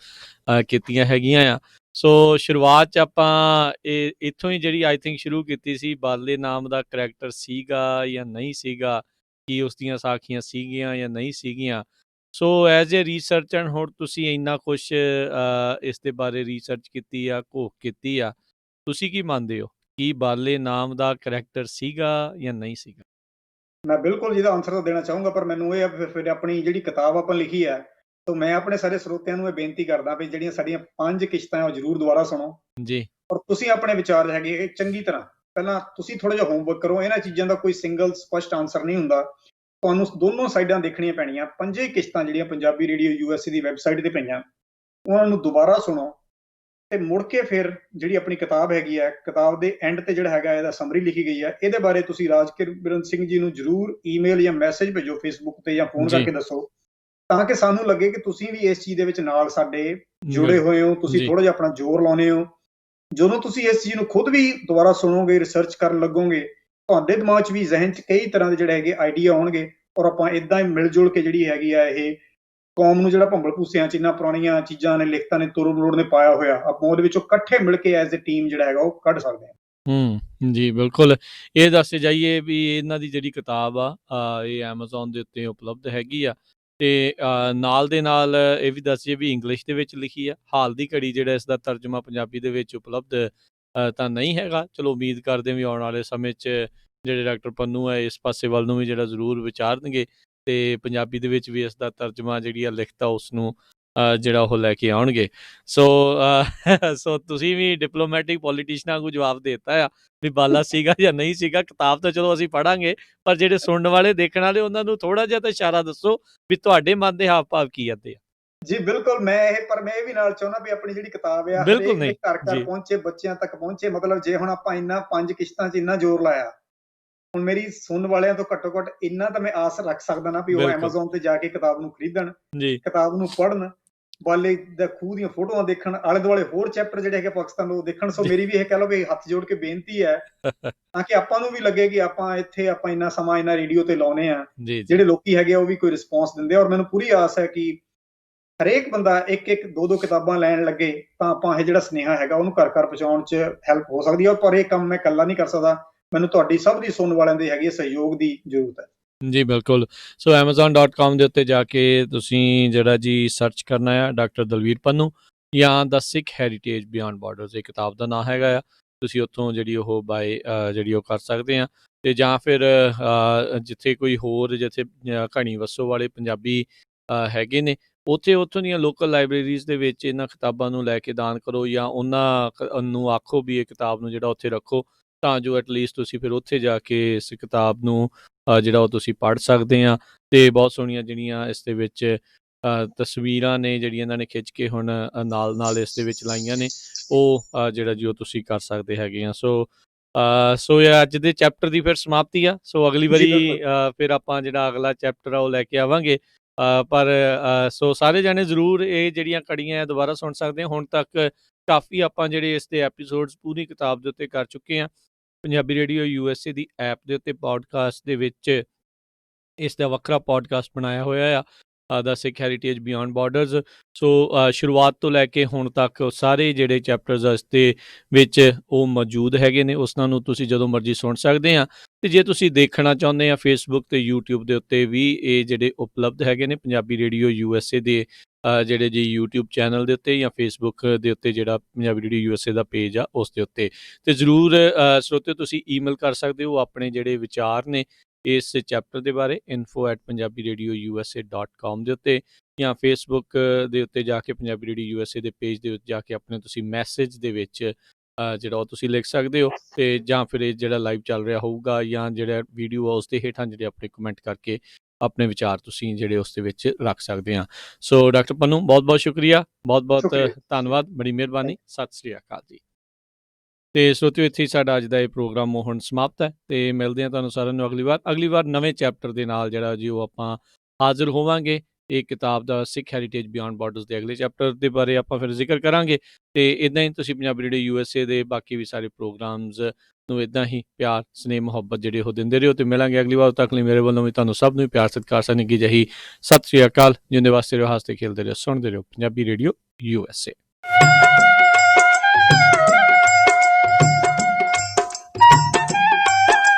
ਕੀਤੀਆਂ ਹੈਗੀਆਂ ਆ। ਸੋ ਸ਼ੁਰੂਆਤ 'ਚ ਆਪਾਂ ਇੱਥੋਂ ਹੀ ਜਿਹੜੀ ਆਈ ਥਿੰਕ ਸ਼ੁਰੂ ਕੀਤੀ ਸੀ, ਬਾਲੇ ਨਾਮ ਦਾ ਕਰੈਕਟਰ ਸੀਗਾ ਜਾਂ ਨਹੀਂ ਸੀਗਾ, ਕੀ ਉਸ ਦੀਆਂ ਸਾਖੀਆਂ ਸੀਗੀਆਂ ਜਾਂ ਨਹੀਂ ਸੀਗੀਆਂ। ਸੋ ਐਜ਼ ਏ ਰਿਸਰਚਰ ਹੁਣ ਤੁਸੀਂ ਇੰਨਾ ਕੁਛ ਇਸ ਦੇ ਬਾਰੇ ਰਿਸਰਚ ਕੀਤੀ ਆ, ਘੋਖ ਕੀਤੀ ਆ, ਤੁਸੀਂ ਕੀ ਮੰਨਦੇ ਹੋ ਕੀ ਬਾਲੇ ਨਾਮ ਦਾ ਕਰੈਕਟਰ ਸੀਗਾ ਜਾਂ ਨਹੀਂ ਸੀਗਾ? ਮੈਂ ਬਿਲਕੁਲ ਜਿਹਦਾ ਆਨਸਰ ਤਾਂ ਦੇਣਾ ਚਾਹੂੰਗਾ, ਪਰ ਮੈਨੂੰ ਇਹ ਫਿਰ ਆਪਣੀ ਜਿਹੜੀ ਕਿਤਾਬ ਆਪਾਂ ਲਿਖੀ ਹੈ, ਤਾਂ ਮੈਂ ਆਪਣੇ ਸਾਰੇ ਸਰੋਤਿਆਂ ਨੂੰ ਇਹ ਬੇਨਤੀ ਕਰਦਾ ਵੀ ਜਿਹੜੀਆਂ ਸਾਡੀਆਂ 5 ਕਿਸ਼ਤਾਂ ਉਹ ਜ਼ਰੂਰ ਦੁਬਾਰਾ ਸੁਣੋ ਜੀ, ਔਰ ਤੁਸੀਂ ਆਪਣੇ ਵਿਚਾਰ ਹੈਗੇ ਚੰਗੀ ਤਰ੍ਹਾਂ ਪਹਿਲਾਂ ਤੁਸੀਂ ਥੋੜਾ ਜਿਹਾ ਹੋਮਵਰਕ ਕਰੋ। ਇਹਨਾਂ ਚੀਜ਼ਾਂ ਦਾ ਕੋਈ ਸਿੰਗਲ ਸਪਸ਼ਟ ਆਨਸਰ ਨਹੀਂ ਹੁੰਦਾ, ਤੁਹਾਨੂੰ ਦੋਨੋਂ ਸਾਈਡਾਂ ਦੇਖਣੀਆਂ ਪੈਣੀਆਂ। 5 ਕਿਸ਼ਤਾਂ ਜਿਹੜੀਆਂ ਪੰਜਾਬੀ ਰੇਡੀਓ USA ਦੀ ਵੈਬਸਾਈਟ ਤੇ ਪਈਆਂ, ਉਹਨਾਂ ਨੂੰ ਦੁਬਾਰਾ ਸੁਣੋ, ਤੇ ਮੁੜ ਕੇ ਫਿਰ ਜਿਹੜੀ ਆਪਣੀ ਕਿਤਾਬ ਹੈਗੀ ਹੈ, ਕਿਤਾਬ ਦੇ ਐਂਡ ਤੇ ਜਿਹੜਾ ਹੈਗਾ ਇਹਦਾ ਸਮਰੀ ਲਿਖੀ ਗਈ ਹੈ। ਇਹਦੇ ਬਾਰੇ ਤੁਸੀਂ ਰਾਜਕਿਰਨ ਸਿੰਘ ਜੀ ਨੂੰ ਜ਼ਰੂਰ ਈਮੇਲ ਜਾਂ ਮੈਸੇਜ ਭੇਜੋ ਫੇਸਬੁੱਕ ਤੇ, ਜਾਂ ਫੋਨ ਜੀ ਕਰਕੇ ਦੱਸੋ, ਤਾਂ ਕਿ ਸਾਨੂੰ ਲੱਗੇ ਕਿ ਤੁਸੀਂ ਵੀ ਇਸ ਚੀਜ਼ ਦੇ ਵਿੱਚ ਨਾਲ ਸਾਡੇ ਜੁੜੇ ਬਿਲਕੁਲ ਹੋਏ ਹੋ, ਤੁਸੀਂ ਜੀ ਥੋੜਾ ਜਿਹਾ ਆਪਣਾ ਜ਼ੋਰ ਲਾਉਨੇ ਹੋ। ਜਦੋਂ ਤੁਸੀਂ ਇਸ ਚੀਜ਼ ਨੂੰ ਖੁਦ ਵੀ ਦੁਬਾਰਾ ਸੁਣੋਗੇ, ਰਿਸਰਚ ਕਰਨ ਲੱਗੋਗੇ, ਤੁਹਾਡੇ ਦਿਮਾਗ 'ਚ ਵੀ, ਜ਼ਿਹਨ 'ਚ ਕਈ ਤਰ੍ਹਾਂ ਦੇ ਜਿਹੜੇ ਹੈਗੇ ਆਈਡੀਆ ਆਉਣਗੇ, ਔਰ ਆਪਾਂ ਇਦਾਂ ਹੀ ਮਿਲ ਜੁਲ ਕੇ ਜਿਹੜੀ ਹੈਗੀ ਆ ਇਹ ਕੌਮ ਨੂੰ, ਜਿਹੜਾ ਭੰਬਲ ਭੂਸਿਆਂ 'ਚ ਇੰਨਾ ਪੁਰਾਣੀਆਂ ਚੀਜ਼ਾਂ ਨੇ, ਲਿਖਤਾਂ ਨੇ, ਤੁਰ ਮਰੋੜ ਨੇ ਪਾਇਆ ਹੋਇਆ, ਆਪਾਂ ਉਹਦੇ ਵਿੱਚੋਂ ਇਕੱਠੇ ਮਿਲ ਕੇ ਐਜ਼ ਅ ਟੀਮ ਜਿਹੜਾ ਹੈਗਾ ਉਹ ਕੱਢ ਸਕਦੇ ਹਾਂ। ਜੀ ਬਿਲਕੁਲ। ਇਹ ਦੱਸਦੇ ਜਾਈਏ ਵੀ ਇਹਨਾਂ ਦੀ ਜਿਹੜੀ ਕਿਤਾਬ ਆ ਇਹ ਐਮਾਜ਼ੋਨ ਦੇ ਉੱਤੇ ਉਪਲਬਧ ਹੈਗੀ ਆ, ਤੇ ਨਾਲ ਦੇ ਨਾਲ ਇਹ ਵੀ ਦੱਸੀਏ ਵੀ ਇੰਗਲਿਸ਼ ਦੇ ਵਿੱਚ ਲਿਖੀ ਆ। ਹਾਲ ਦੀ ਘੜੀ ਜਿਹੜਾ ਇਸ ਦਾ ਤਰਜਮਾ ਪੰਜਾਬੀ ਦੇ ਵਿੱਚ ਉਪਲਬਧ ਤਾਂ ਨਹੀਂ ਹੈਗਾ। ਚਲੋ ਉਮੀਦ ਕਰਦੇ ਹਾਂ ਵੀ ਆਉਣ ਵਾਲੇ ਸਮੇਂ 'ਚ ਜਿਹੜੇ ਡਾਕਟਰ ਪੰਨੂ ਹੈ ਇਸ ਪਾਸੇ ਵੱਲ ਨੂੰ ਵੀ ਜਿਹੜਾ ਜ਼ਰੂਰ ਵਿਚਾਰਨਗੇ, ਤੇ ਪੰਜਾਬੀ ਦੇ ਵਿੱਚ ਵੀ ਇਸ ਦਾ ਤਰਜਮਾ ਜਿਹੜੀ ਆ ਲਿਖਤ ਆ ਉਸ ਨੂੰ ਜਿਹੜਾ ਉਹ ਲੈ ਕੇ ਆਉਣਗੇ। ਸੋ ਤੁਸੀਂ ਵੀ ਡਿਪਲੋਮੈਟਿਕ ਪੋਲੀਟੀਸ਼ੀਅਨਾਂ ਨੂੰ ਜਵਾਬ ਦੇ ਦਿੱਤਾ ਆ ਵੀ ਬਾਲਾ ਸੀਗਾ ਜਾਂ ਨਹੀਂ ਸੀਗਾ। ਕਿਤਾਬ ਤਾਂ ਚਲੋ ਅਸੀਂ ਪੜ੍ਹਾਂਗੇ, ਪਰ ਜਿਹੜੇ ਸੁਣਨ ਵਾਲੇ, ਦੇਖਣ ਵਾਲੇ, ਉਹਨਾਂ ਨੂੰ ਥੋੜਾ ਜਿਹਾ ਤਾਂ ਇਸ਼ਾਰਾ ਦੱਸੋ ਵੀ ਤੁਹਾਡੇ ਮਨ ਦੇ ਹਾਵ ਭਾਵ ਕੀ ਆਉਂਦੇ ਆ। ਜੀ ਬਿਲਕੁਲ, ਪਰ ਮੈਂ ਇਹ ਵੀ ਨਾਲ ਚਾਹੁੰਦਾ ਵੀ ਆਪਣੀ ਜਿਹੜੀ ਕਿਤਾਬ ਆ ਬਿਲਕੁਲ ਹਰੇਕ ਦੇ ਨਹੀਂ ਘਰ ਘਰ ਜੀ ਪਹੁੰਚੇ, ਬੱਚਿਆਂ ਤੱਕ ਪਹੁੰਚੇ। ਮਤਲਬ ਜੇ ਹੁਣ ਆਪਾਂ ਇੰਨਾ 5 ਕਿਸ਼ਤਾਂ 'ਚ ਇੰਨਾ ਜ਼ੋਰ ਲਾਇਆ, ਹੁਣ ਮੇਰੀ ਸੁਣਨ ਵਾਲਿਆਂ ਤੋਂ ਘੱਟੋ ਘੱਟ ਇੰਨਾ ਤਾਂ ਮੈਂ ਆਸ ਰੱਖ ਸਕਦਾ ਨਾ ਵੀ ਉਹ ਬਿਲਕੁਲ ਐਮਾਜ਼ੋਨ ਤੇ ਜਾ ਕੇ ਕਿਤਾਬ ਨੂੰ ਖਰੀਦਣ, ਜੀ ਕਿਤਾਬ ਨੂੰ ਪੜ੍ਹਨ, ਬਾਲੇ ਦਾ ਖੂਹ ਦੀਆਂ ਫੋਟੋਆਂ ਦੇਖਣ, ਆਲੇ ਦੁਆਲੇ ਹੋਰ ਚੈਪਟਰ ਜਿਹੜੇ ਹੈਗੇ ਪਾਕਿਸਤਾਨ ਨੂੰ ਦੇਖਣ। ਸੋ ਮੇਰੀ ਵੀ ਇਹ ਕਹਿ ਲਓ ਵੀ ਹੱਥ ਜੋੜ ਕੇ ਬੇਨਤੀ ਹੈ, ਤਾਂ ਕਿ ਆਪਾਂ ਨੂੰ ਵੀ ਲੱਗੇ ਕਿ ਆਪਾਂ ਇੱਥੇ ਆਪਾਂ ਇੰਨਾ ਸਮਾਂ ਇੰਨਾ ਰੇਡੀਓ ਤੇ ਲਾਉਨੇ ਆ, ਜੀ ਜੀ ਜਿਹੜੇ ਲੋਕੀ ਹੈਗੇ ਆ ਉਹ ਵੀ ਕੋਈ ਰਿਸਪੌਂਸ ਦਿੰਦੇ ਆ। ਔਰ ਮੈਨੂੰ ਪੂਰੀ ਆਸ ਹੈ ਕਿ ਹਰੇਕ ਬੰਦਾ ਇੱਕ ਇੱਕ ਦੋ ਦੋ ਕਿਤਾਬਾਂ ਲੈਣ ਲੱਗੇ, ਤਾਂ ਆਪਾਂ ਇਹ ਜਿਹੜਾ ਸੁਨੇਹਾ ਹੈਗਾ ਉਹਨੂੰ ਘਰ ਘਰ ਪਹੁੰਚਾਉਣ 'ਚ ਹੈਲਪ ਹੋ ਸਕਦੀ ਹੈ। ਪਰ ਇਹ ਕੰਮ ਮੈਂ ਇਕੱਲਾ ਨਹੀਂ ਕਰ ਸਕਦਾ, ਮੈਨੂੰ ਤੁਹਾਡੀ ਸਭ ਦੀ ਸੁਣਨ ਵਾਲਿਆਂ ਦੇ ਹੈਗੀ ਸਹਿਯੋਗ ਦੀ ਜ਼ਰੂਰਤ ਹੈ। ਜੀ ਬਿਲਕੁਲ। ਸੋ amazon.com ਦੇ ਉੱਤੇ ਜਾ ਕੇ ਤੁਸੀਂ ਜਿਹੜਾ ਜੀ ਸਰਚ ਕਰਨਾ ਆ ਡਾਕਟਰ ਦਲਵੀਰ ਪੰਨੂ ਜਾਂ ਦ ਸਿੱਖ ਹੈਰੀਟੇਜ ਬਿਯੋਂਡ ਬਾਰਡਰਸ, ਇਹ ਕਿਤਾਬ ਦਾ ਨਾਂ ਹੈਗਾ ਆ। ਤੁਸੀਂ ਉੱਥੋਂ ਜਿਹੜੀ ਉਹ ਬਾਏ ਜਿਹੜੀ ਉਹ ਕਰ ਸਕਦੇ ਆ, ਤੇ ਜਾਂ ਫਿਰ ਜਿੱਥੇ ਕੋਈ ਹੋਰ, ਜਿੱਥੇ ਘਣੀ ਵਸੋਂ ਵਾਲੇ ਪੰਜਾਬੀ ਹੈਗੇ ਨੇ, ਉੱਥੋਂ ਦੀਆਂ ਲੋਕਲ ਲਾਇਬ੍ਰੇਰੀਜ਼ ਦੇ ਵਿੱਚ ਇਹਨਾਂ ਕਿਤਾਬਾਂ ਨੂੰ ਲੈ ਕੇ ਦਾਨ ਕਰੋ, ਜਾਂ ਉਹਨਾਂ ਨੂੰ ਆਖੋ ਵੀ ਇਹ ਕਿਤਾਬ ਨੂੰ ਜਿਹੜਾ ਉੱਥੇ ਰੱਖੋ, ਤਾਂ ਜੋ ਐਟਲੀਸਟ ਤੁਸੀਂ ਫਿਰ ਉੱਥੇ ਜਾ ਕੇ ਇਸ ਕਿਤਾਬ ਨੂੰ ਜਿਹੜਾ ਉਹ ਤੁਸੀਂ ਪੜ੍ਹ ਸਕਦੇ ਆ। ਤੇ ਬਹੁਤ ਸੋਹਣੀਆਂ ਜਿਹੜੀਆਂ ਇਸ ਦੇ ਵਿੱਚ ਤਸਵੀਰਾਂ ਨੇ, ਜਿਹੜੀਆਂ ਇਹਨਾਂ ਨੇ ਖਿੱਚ ਕੇ ਹੁਣ ਨਾਲ ਇਸ ਦੇ ਵਿੱਚ ਲਾਈਆਂ ਨੇ, ਉਹ ਜਿਹੜਾ ਜੀ ਉਹ ਤੁਸੀਂ ਕਰ ਸਕਦੇ ਹੈਗੇ ਆ। ਸੋ ਇਹ ਅੱਜ ਦੇ ਚੈਪਟਰ ਦੀ ਫਿਰ ਸਮਾਪਤੀ ਆ। ਸੋ ਅਗਲੀ ਵਾਰੀ ਫਿਰ ਆਪਾਂ ਜਿਹੜਾ ਅਗਲਾ ਚੈਪਟਰ ਆ ਉਹ ਲੈ ਕੇ ਆਵਾਂਗੇ। ਪਰ ਸੋ ਸਾਰੇ ਜਾਣੇ ਜ਼ਰੂਰ ਇਹ ਜਿਹੜੀਆਂ ਕੜੀਆਂ ਆ ਦੁਬਾਰਾ ਸੁਣ ਸਕਦੇ ਆ। ਹੁਣ ਤੱਕ ਕਾਫੀ ਆਪਾਂ ਜਿਹੜੇ ਇਸ ਦੇ ਐਪੀਸੋਡਸ ਪੂਰੀ ਕਿਤਾਬ ਦੇ ਉੱਤੇ ਕਰ ਚੁੱਕੇ ਆ। ਪੰਜਾਬੀ ਰੇਡੀਓ USA ਦੀ ਐਪ ਦੇ ਉੱਤੇ ਪੋਡਕਾਸਟ ਦੇ ਵਿੱਚ ਇਸ ਦਾ ਵੱਖਰਾ ਪੋਡਕਾਸਟ ਬਣਾਇਆ ਹੋਇਆ ਆ, ਦ ਸਿੱਖ ਹੈਰੀਟੇਜ ਬਿਯੋਂਡ ਬਾਰਡਰਸ। ਸੋ ਸ਼ੁਰੂਆਤ ਤੋਂ ਲੈ ਕੇ ਹੁਣ ਤੱਕ ਸਾਰੇ ਜਿਹੜੇ ਚੈਪਟਰਸ ਇਸ ਦੇ ਵਿੱਚ ਉਹ ਮੌਜੂਦ ਹੈਗੇ ਨੇ, ਉਸਨਾਂ ਨੂੰ ਤੁਸੀਂ ਜਦੋਂ ਮਰਜ਼ੀ ਸੁਣ ਸਕਦੇ ਆ। ਤੇ ਜੇ ਤੁਸੀਂ ਦੇਖਣਾ ਚਾਹੁੰਦੇ ਆ, ਫੇਸਬੁੱਕ ਤੇ YouTube ਦੇ ਉੱਤੇ ਵੀ ਇਹ ਜਿਹੜੇ ਉਪਲਬਧ ਹੈਗੇ ਨੇ, ਪੰਜਾਬੀ ਰੇਡੀਓ USA ਦੇ ਜਿਹੜੇ ਜੀ YouTube ਚੈਨਲ ਦੇ ਉੱਤੇ, ਜਾਂ ਫੇਸਬੁੱਕ ਦੇ ਉੱਤੇ ਜਿਹੜਾ ਪੰਜਾਬੀ ਰੇਡੀਓ USA ਦਾ ਪੇਜ ਆ ਉਸ ਦੇ ਉੱਤੇ। ਤੇ ਜ਼ਰੂਰ ਸਰੋਤਿਓ ਤੁਸੀਂ ਈਮੇਲ ਕਰ ਸਕਦੇ ਹੋ ਆਪਣੇ ਜਿਹੜੇ ਵਿਚਾਰ ਨੇ ਇਸ ਚੈਪਟਰ ਦੇ ਬਾਰੇ, info@punjabiradiousa.com ਦੇ ਉੱਤੇ, ਜਾਂ ਫੇਸਬੁੱਕ ਦੇ ਉੱਤੇ ਜਾ ਕੇ ਪੰਜਾਬੀ ਰੇਡੀਓ USA ਦੇ ਪੇਜ ਦੇ ਉੱਤੇ ਜਾ ਕੇ ਆਪਣੇ ਤੁਸੀਂ ਮੈਸੇਜ ਦੇ ਵਿੱਚ ਜਿਹੜਾ ਉਹ ਤੁਸੀਂ ਲਿਖ ਸਕਦੇ ਹੋ। ਤੇ ਜਾਂ ਫਿਰ ਇਹ ਜਿਹੜਾ ਲਾਈਵ ਚੱਲ ਰਿਹਾ ਹੋਊਗਾ, ਜਾਂ ਜਿਹੜਾ ਵੀਡੀਓ ਆ ਉਸ ਦੇ ਹੇਠਾਂ ਜਿਹੜੇ ਆਪਣੇ ਕਮੈਂਟ ਕਰਕੇ ਆਪਣੇ ਵਿਚਾਰ ਤੁਸੀਂ ਜਿਹੜੇ ਉਸ ਦੇ ਵਿੱਚ ਰੱਖ ਸਕਦੇ ਆ। ਸੋ ਡਾਕਟਰ ਪੰਨੂ, ਬਹੁਤ ਬਹੁਤ ਸ਼ੁਕਰੀਆ, ਬਹੁਤ ਬਹੁਤ ਧੰਨਵਾਦ, ਬੜੀ ਮਿਹਰਬਾਨੀ। ਸਤਿ ਸ੍ਰੀ ਅਕਾਲ ਜੀ। ਤੇ ਸਰੋਤਿਓ, ਇੱਥੇ ਹੀ ਸਾਡਾ ਅੱਜ ਦਾ ਇਹ ਪ੍ਰੋਗਰਾਮ ਹੁਣ ਸਮਾਪਤ ਹੈ, ਤੇ ਮਿਲਦੇ ਹਾਂ ਤੁਹਾਨੂੰ ਸਾਰਿਆਂ ਨੂੰ ਅਗਲੀ ਵਾਰ ਨਵੇਂ ਚੈਪਟਰ ਦੇ ਨਾਲ ਜਿਹੜਾ ਜੀ ਉਹ ਆਪਾਂ ਹਾਜ਼ਰ ਹੋਵਾਂਗੇ। ਇਹ ਕਿਤਾਬ ਦਾ ਸਿੱਖ ਹੈਰੀਟੇਜ ਬਿਯੋਂਡ ਬਾਰਡਰਸ ਦੇ ਅਗਲੇ ਚੈਪਟਰ ਦੇ ਬਾਰੇ ਆਪਾਂ ਫਿਰ ਜ਼ਿਕਰ ਕਰਾਂਗੇ। ਤੇ ਇੱਦਾਂ ਹੀ ਤੁਸੀਂ ਪੰਜਾਬੀ ਰੇਡੀਓ USA ਦੇ ਬਾਕੀ ਵੀ ਸਾਰੇ ਪ੍ਰੋਗਰਾਮਸ ਨੂੰ ਇੱਦਾਂ ਹੀ ਪਿਆਰ, ਸਨੇਹ, ਮੁਹੱਬਤ ਜਿਹੜੇ ਉਹ ਦਿੰਦੇ ਰਹੋ। ਤੇ ਮਿਲਾਂਗੇ ਅਗਲੀ ਵਾਰ। ਤੱਕ ਲਈ ਮੇਰੇ ਵੱਲੋਂ ਵੀ ਤੁਹਾਨੂੰ ਸਭ ਨੂੰ ਪਿਆਰ ਸਤਿਕਾਰ ਸਨੇਹ ਜਹੀ ਸਤਿ ਸ੍ਰੀ ਅਕਾਲ। ਜਿਉਂਦੇ ਵਾਸਤੇ ਰਹੋ, ਹੱਸਦੇ ਖੇਲਦੇ ਰਹੋ, ਸੁਣਦੇ ਰਹੋ ਪੰਜਾਬੀ ਰੇਡੀਓ USA।